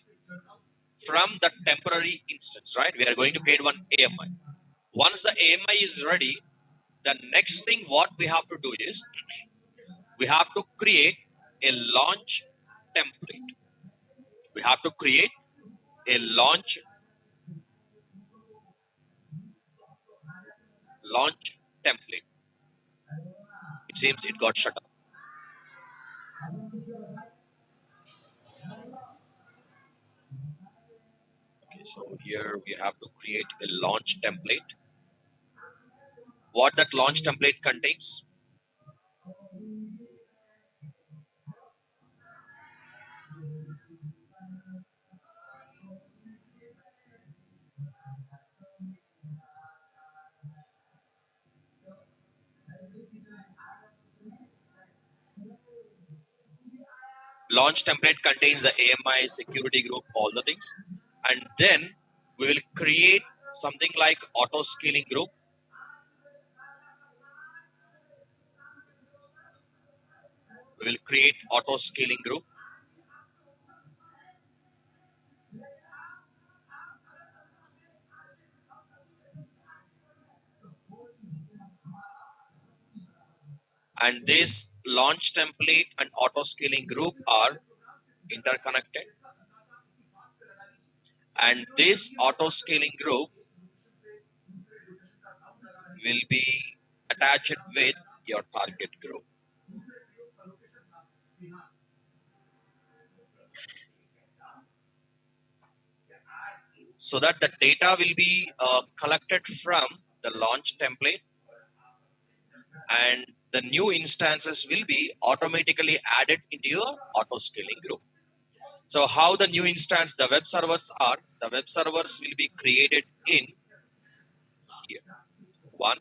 from the temporary instance, right? We are going to create one AMI. Once the AMI is ready, the next thing what we have to do is we have to create a launch template. We have to create a launch template. It seems it got shut down. Okay, so here we have to create a launch template. What that launch template contains? Launch template contains the AMI, security group, all the things. And then we will create something like auto scaling group. We will create auto scaling group. And this launch template and auto scaling group are interconnected. And this auto scaling group will be attached with your target group. So that the data will be collected from the launch template, and the new instances will be automatically added into your auto scaling group. So how the new instance, the web servers are, the web servers will be created in here, 1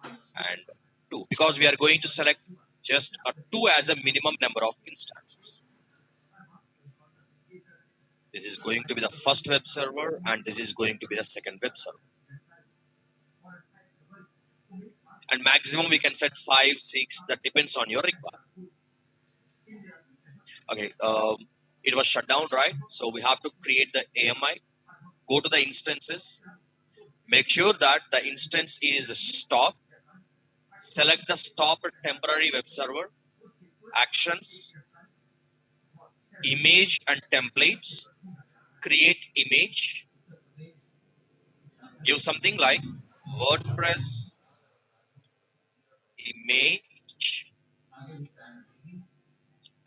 and 2, because we are going to select just a 2 as a minimum number of instances. This is going to be the first web server and this is going to be the second web server. And maximum we can set 5, 6, that depends on your requirement. Okay, it was shut down, right? So we have to create the AMI, go to the instances, make sure that the instance is stopped, select the stop temporary web server, actions, image and templates, create image, give something like WordPress image.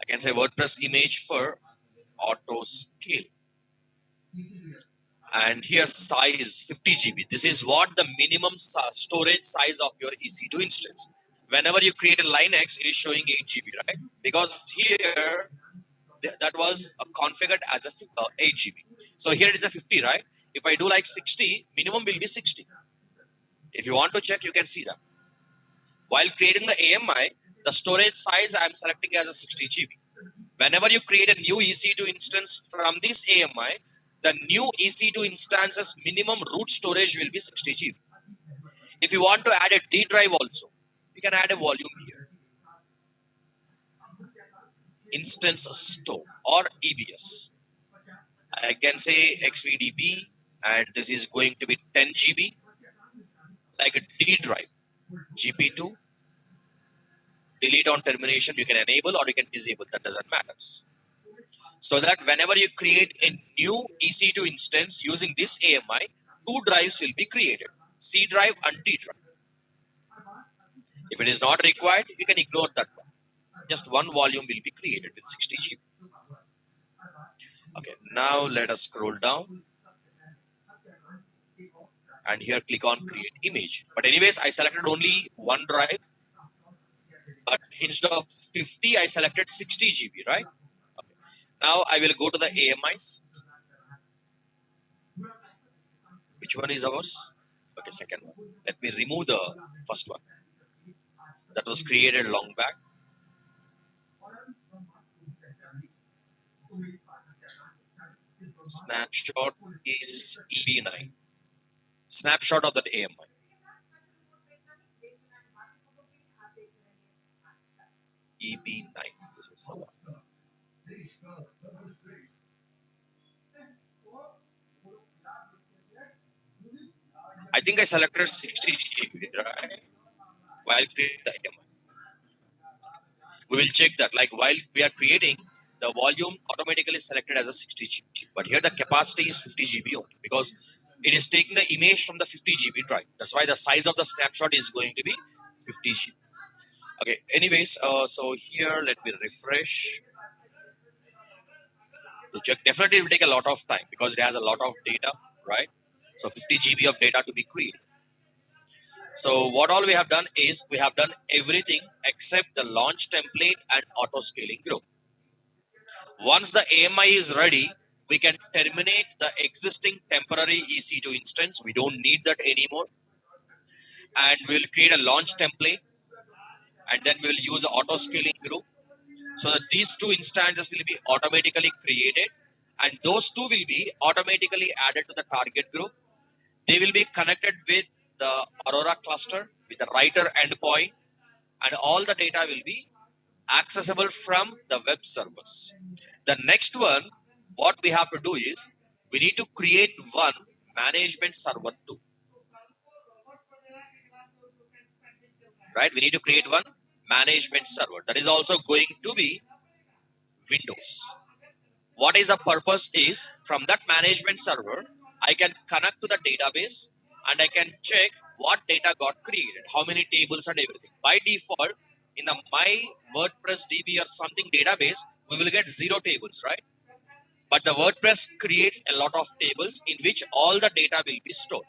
I can say WordPress image for auto scale. And here size 50 GB. This is what the minimum storage size of your EC2 instance. Whenever you create a Linux, it is showing 8 GB, right? Because here that was configured as a 8 GB. So here it is a 50, right? If I do like 60, minimum will be 60. If you want to check, you can see that. While creating the AMI, the storage size I am selecting as a 60 GB. Whenever you create a new EC2 instance from this AMI, the new EC2 instance's minimum root storage will be 60 GB. If you want to add a D drive also, you can add a volume here. Instance store or EBS. I can say XVDB and this is going to be 10 GB, like a D drive, GP2. Delete on termination, you can enable or you can disable, that doesn't matter. So that whenever you create a new EC2 instance using this AMI, 2 drives will be created, C drive and D drive. If it is not required, you can ignore that one. Just one volume will be created with 60 GB. Okay, now let us scroll down. And here click on create image. But anyways, I selected only one drive. But instead of 50, I selected 60 GB, right? Okay. Now I will go to the AMIs. Which one is ours? Okay, second one. Let me remove the first one. That was created long back. Snapshot is EB9. Snapshot of that AMI. EB9. This is the one. I think I selected 60 GB, right? While creating the AMI. We will check that. Like while we are creating, the volume automatically selected as a 60 GB. But here the capacity is 50 GB only because it is taking the image from the 50 GB drive. That's why the size of the snapshot is going to be 50 GB. Okay, anyways, so here let me refresh to check. Definitely it will take a lot of time because it has a lot of data, right? So 50 GB of data to be created. So what all we have done is we have done everything except the launch template and auto scaling group. Once the AMI is ready, we can terminate the existing temporary EC2 instance. We don't need that anymore. And we'll create a launch template and then we'll use an auto scaling group so that these two instances will be automatically created and those two will be automatically added to the target group. They will be connected with the Aurora cluster with the writer endpoint and all the data will be accessible from the web servers. The next one, what we have to do is we need to create one management server too. Right? We need to create one management server. That is also going to be Windows. What is the purpose is from that management server, I can connect to the database and I can check what data got created, how many tables and everything. By default, in the my WordPress DB or something database, we will get 0 tables, right? But the WordPress creates a lot of tables in which all the data will be stored.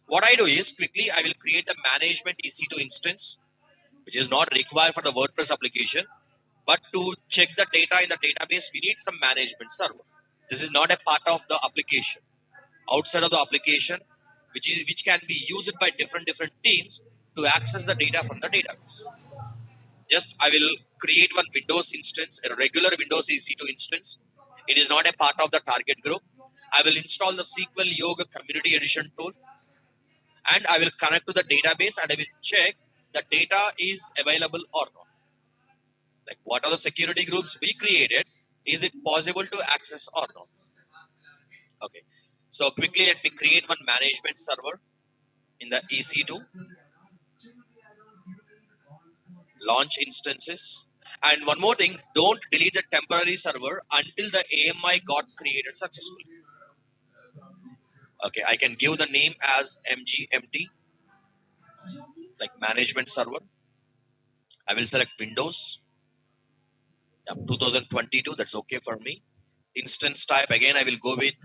What I do is quickly I will create the management EC2 instance, which is not required for the WordPress application. But to check the data in the database, we need some management server. This is not a part of the application. Outside of the application, which can be used by different teams to access the data from the database. Just I will create one Windows instance, a regular Windows EC2 instance. It is not a part of the target group. I will install the SQL Yoga Community Edition tool, and I will connect to the database and I will check the data is available or not. Like what are the security groups we created? Is it possible to access or not? Okay. So quickly let me create one management server in the EC2, launch instances. And one more thing, don't delete the temporary server until the AMI got created successfully. Okay, I can give the name as MGMT, like management server. I will select Windows. 2022, that's okay for me. Instance type, again, I will go with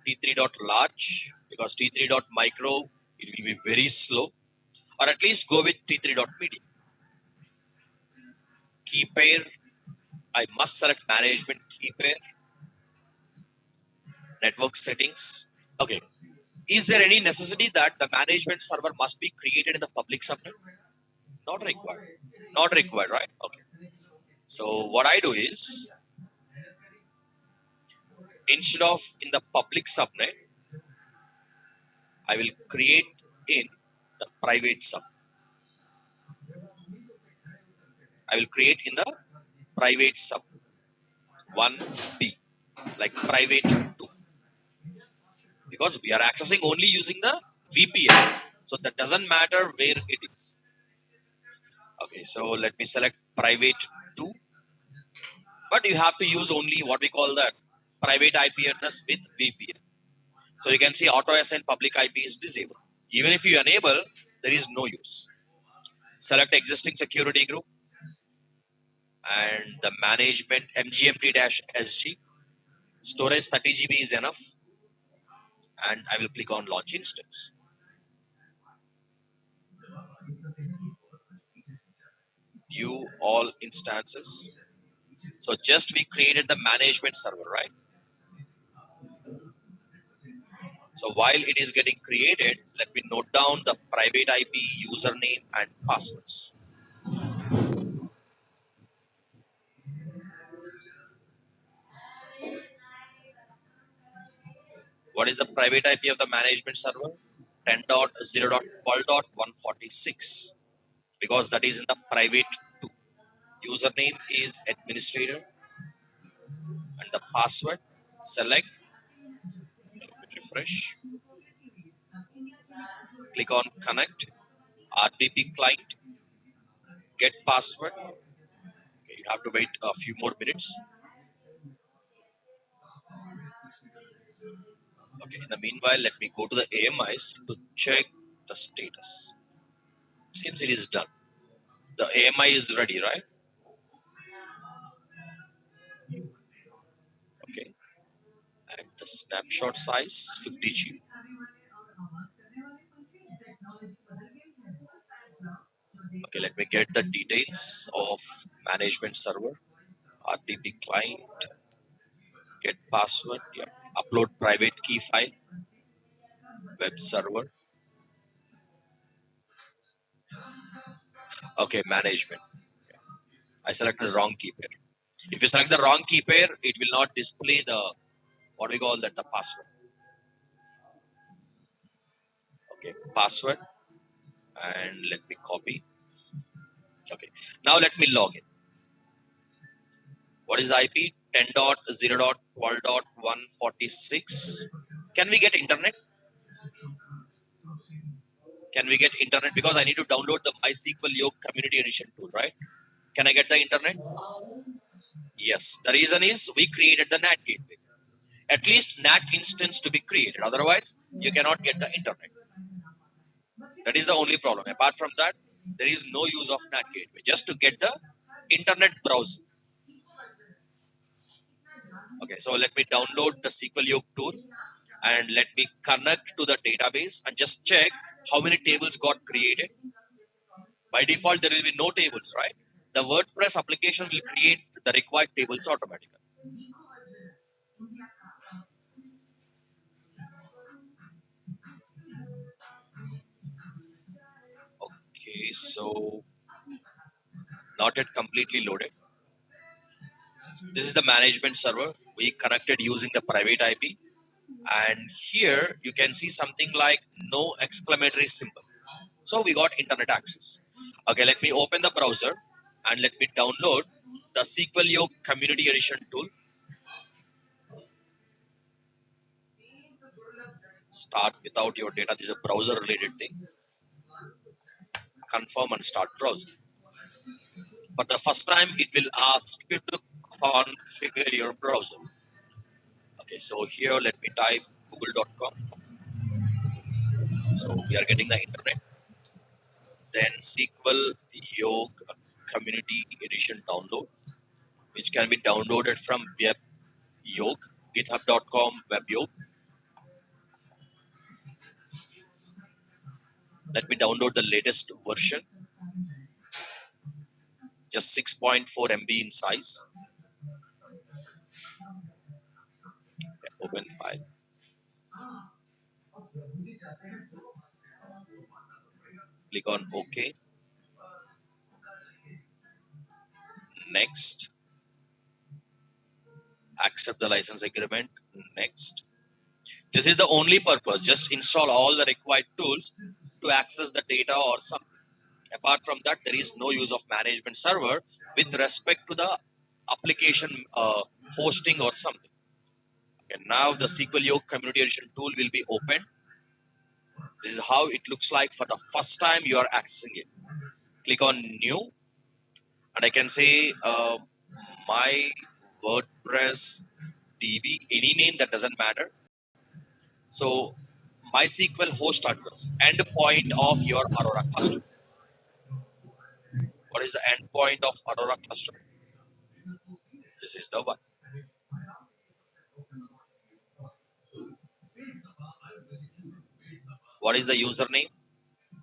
T3.large because T3.micro, it will be very slow. Or at least go with T3.medium. Key pair, I must select management key pair. Network settings. Okay. Is there any necessity that the management server must be created in the public subnet? Not required. Not required, right? Okay. So what I do is, instead of in the public subnet, I will create in the private sub. I will create in the private sub 1B, like private 2, because we are accessing only using the VPN. So that doesn't matter where it is. Okay, so let me select private 2, but you have to use only what we call that private IP address with VPN. So you can see auto assign public IP is disabled. Even if you enable, there is no use. Select existing security group and the management MGMT-SG. Storage 30 GB is enough. And I will click on launch instance. View all instances. So just we created the management server, right? So while it is getting created, let me note down the private IP, username and passwords. What is the private IP of the management server? 10.0.12.146, because that is in the private 2. Username is administrator and the password select, refresh, click on connect, RDP client, get password. Okay, you have to wait a few more minutes. Okay, in the meanwhile, let me go to the AMIs to check the status. Seems it is done. The AMI is ready, right? Okay, and the snapshot size 50 GB. Okay, let me get the details of management server, RDP client, get password, yeah, upload private key file, web server. Okay, management. I selected the wrong key pair. If you select the wrong key pair, it will not display the what we call that the password. Okay, password, and let me copy. Okay, now let me log in. What is IP? 10.0.12.146. Can we get internet? Can we get internet? Because I need to download the MySQL Yoke Community Edition tool, right? Can I get the internet? Yes. The reason is we created the NAT gateway. At least NAT instance to be created. Otherwise, you cannot get the internet. That is the only problem. Apart from that, there is no use of NAT gateway. Just to get the internet browsing. Okay, so let me download the SQL Yoke tool and let me connect to the database and just check how many tables got created. By default, there will be no tables, right? The WordPress application will create the required tables automatically. Okay, so not yet completely loaded. This is the management server. We connected using the private IP. And here you can see something like no exclamatory symbol. So we got internet access. Okay, let me open the browser and let me download the SQL Yoke Community Edition tool. Start without your data. This is a browser related thing. Confirm and start browsing. But the first time it will ask you to configure your browser. Okay, so here let me type google.com. So we are getting the internet. Then SQL Yoke Community Edition download, which can be downloaded from Web Yoke, github.com Web Yoke. Let me download the latest version, just 6.4 MB in size. Open file. Click on OK. Next. Accept the license agreement. Next. This is the only purpose. Just install all the required tools to access the data or something. Apart from that, there is no use of management server with respect to the application hosting or something. Okay, now the SQL Yoke Community Edition tool will be opened. This is how it looks like for the first time you are accessing it. Click on New, and I can say my WordPress DB, any name that doesn't matter. So MySQL host address, endpoint of your Aurora cluster. What is the endpoint of Aurora cluster? This is the one. What is the username?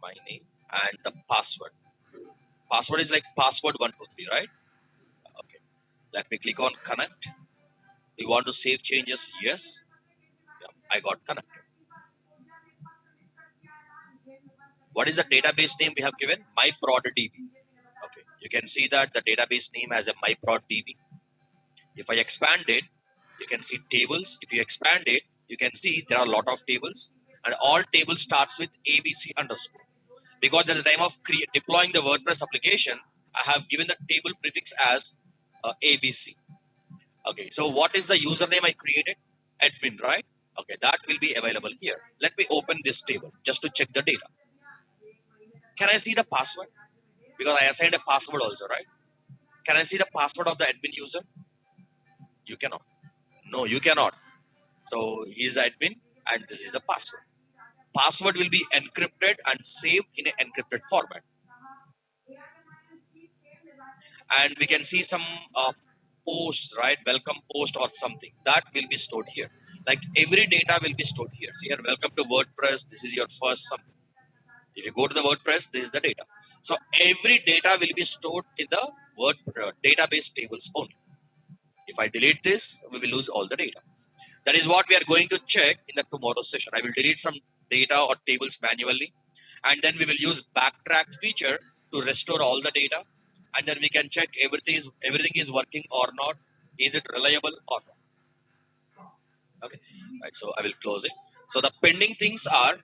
My name and the password. Password is like password 123, right? Okay. Let me click on connect. You want to save changes? Yes. Yeah, I got connected. What is the database name we have given? MyProdDB. Okay. You can see that the database name has a MyProdDB. If I expand it, you can see tables. If you expand it, you can see there are a lot of tables, and all tables starts with ABC underscore. Because at the time of deploying the WordPress application, I have given the table prefix as ABC. Okay, so what is the username I created? Admin, right? Okay, that will be available here. Let me open this table just to check the data. Can I see the password? Because I assigned a password also, right? Can I see the password of the admin user? You cannot. No, you cannot. So he is the admin and this is the password. Password will be encrypted and saved in an encrypted format. And we can see some posts, right? Welcome post or something that will be stored here. Like every data will be stored here. So here, welcome to WordPress. This is your first something. If you go to the WordPress, this is the data. So every data will be stored in the Word database tables only. If I delete this, we will lose all the data. That is what we are going to check in the tomorrow session. I will delete some data or tables manually, and then we will use backtrack feature to restore all the data, and then we can check everything is working or not. Is it reliable or not? Okay, right. So I will close it. So the pending things are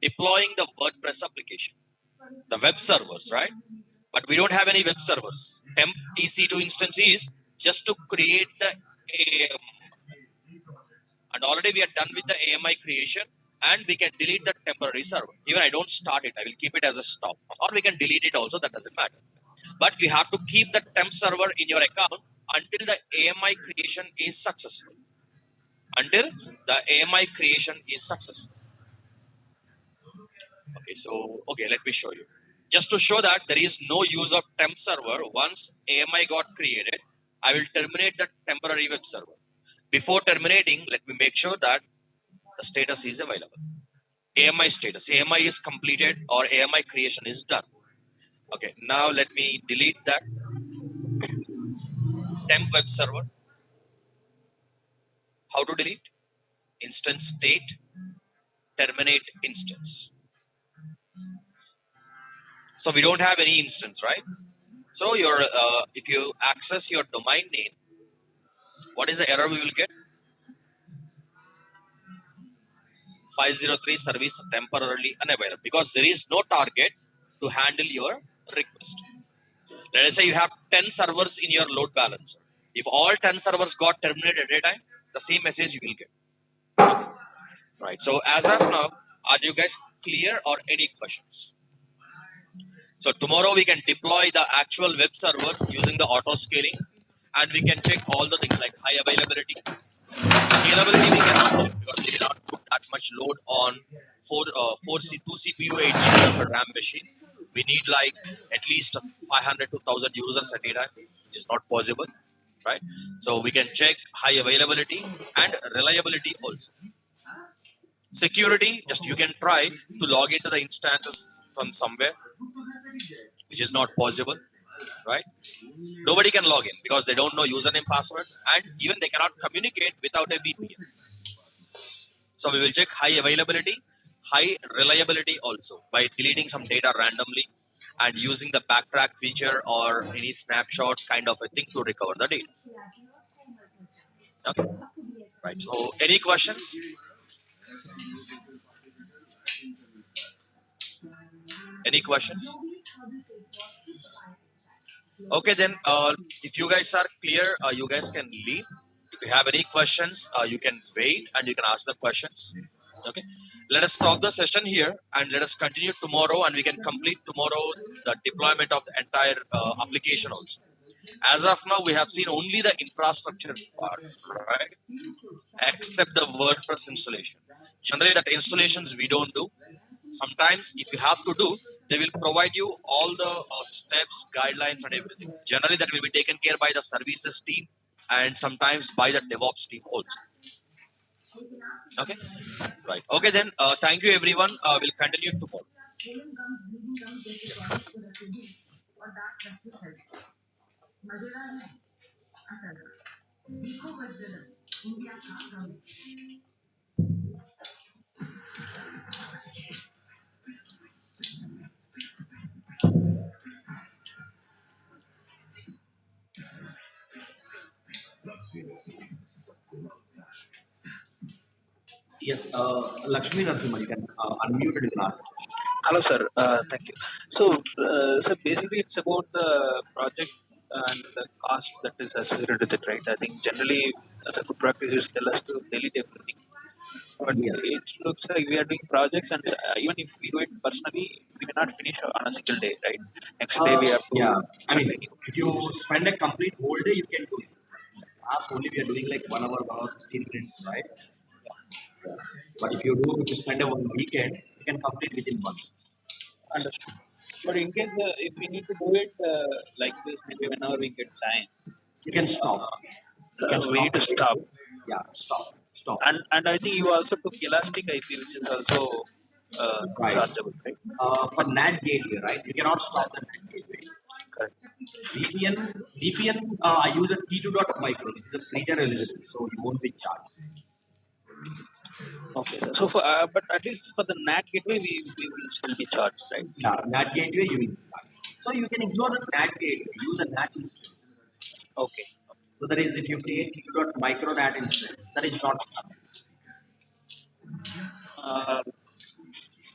deploying the WordPress application, the web servers, right? But we don't have any web servers. Temp EC2 instance is just to create the AMI. And already we are done with the AMI creation. and we can delete the temporary server. Even I don't start it, I will keep it as a stop, or we can delete it also, that doesn't matter. But you have to keep the temp server in your account until the AMI creation is successful. Until the AMI creation is successful. Okay, so let me show you. Just to show that there is no use of temp server once AMI got created, I will terminate the temporary web server. Before terminating, let me make sure that the status is available. AMI status, AMI is completed or AMI creation is done. Okay, now let me delete that temp web server. How to delete? Instance state, terminate instance. So we don't have any instance, right? So your if you access your domain name, what is the error we will get? 503 service temporarily unavailable, because there is no target to handle your request. Let us say you have 10 servers in your load balancer. If all 10 servers got terminated at a time, the same message you will get. Okay. Right. So as of now, are you guys clear or any questions? So tomorrow we can deploy the actual web servers using the auto scaling, and we can check all the things like high availability. Scalability we cannot check because we cannot put that much load on two CPU, 8 GB of a RAM machine. We need like at least 500 to 1000 users at a time, which is not possible, right? So we can check high availability and reliability also. Security, just you can try to log into the instances from somewhere, which is not possible, right? Nobody can log in because they don't know username, password, and even they cannot communicate without a VPN. So we will check high availability, high reliability also by deleting some data randomly and using the backtrack feature or any snapshot kind of a thing to recover the data. Okay, right. So any questions? Any questions? Okay, then if you guys are clear, you guys can leave. If you have any questions, you can wait and you can ask the questions. Okay, let us stop the session here and let us continue tomorrow, and we can complete tomorrow the deployment of the entire application also. As of now, we have seen only the infrastructure part, right? Except the WordPress installation. Generally, that installations we don't do. Sometimes, if you have to do, they will provide you all the steps, guidelines, and everything. Generally, that will be taken care by the services team and sometimes by the DevOps team also. Okay, right. Okay, then. Thank you, everyone. We'll continue tomorrow. Yes, Lakshmi Narasimha, you can unmute it and ask. Hello, sir. Thank you. So basically, it's about the project and the cost that is associated with it, right? I think generally, as a good practice, is tell us to delete everything. But Yes. it looks like we are doing projects, and even if we do it personally, we may not finish on a single day, right? Next day we have to Yeah, I mean, continue. if you spend a complete whole day, you can do it. Ask only we are doing like 1 hour, 15 minutes, right? But if you spend a one weekend, you can complete within one. Understood. But in case if we need to do it like this, maybe whenever we get time, You can stop. You can we stop need to the video. stop. Yeah, stop. And I think you also took Elastic IP, which is also Right. chargeable, right? For NAT gateway, right? You cannot stop the NAT gateway. Correct. VPN, I use a T2.micro, which is a free tier eligible, so you won't be charged. Okay, sir. So for but at least for the NAT gateway, we will still be charged, right? Yeah, NAT gateway you will be charged. So you can ignore the NAT gateway, use a NAT instance. Okay. So that is if you create T2.micro NAT instance, that is not. Uh,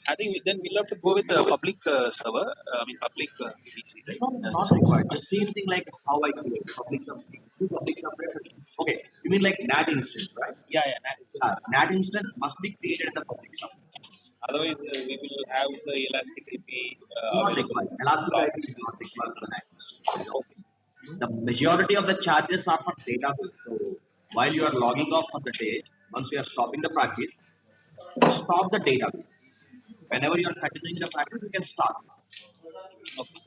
I think then we'll have to go with the public server. I mean public VPC, right? No, not This case. required. Just same thing like how I create public subnet, two public subnets. Okay, you mean like NAT instance, right? Yeah, yeah. That is. NAT instance must be created in the public subnet. Otherwise, we will have the Elastic IP Not available. required. Elastic Block. IP is not required for the NAT instance. Okay. The majority of the charges are for database. So while you are logging off from the day, once you are stopping the practice, stop the database. Whenever you are continuing the practice, you can start. Okay.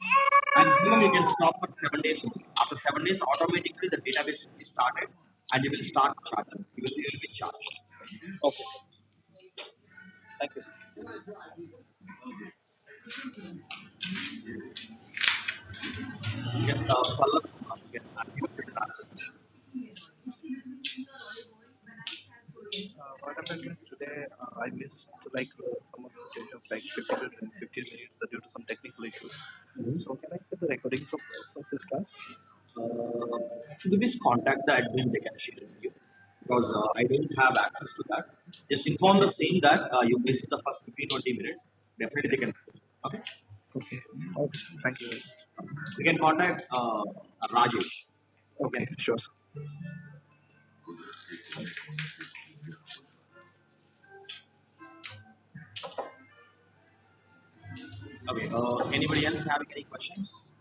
Maximum you can stop for 7 days only. After 7 days, automatically the database will be started and you will start charging. You will be charged. Okay. Thank you. Yes, Pallab, you can unmute and answer. What happened is today I missed like some of the sessions like 50 to 15 minutes due to some technical issues. So can I get the recordings of this class? Could you please contact the admin, they can share with you because I don't have access to that. Just inform the same that you missed the first 15-20 minutes. Definitely they can. Okay. Okay. Okay. Thank you very much. You can contact Rajesh. Okay. Sure. Sir. Okay. Anybody else having any questions?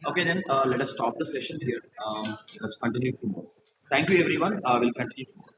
Okay, then let us stop the session here. Let's continue tomorrow. Thank you, everyone. We'll continue tomorrow.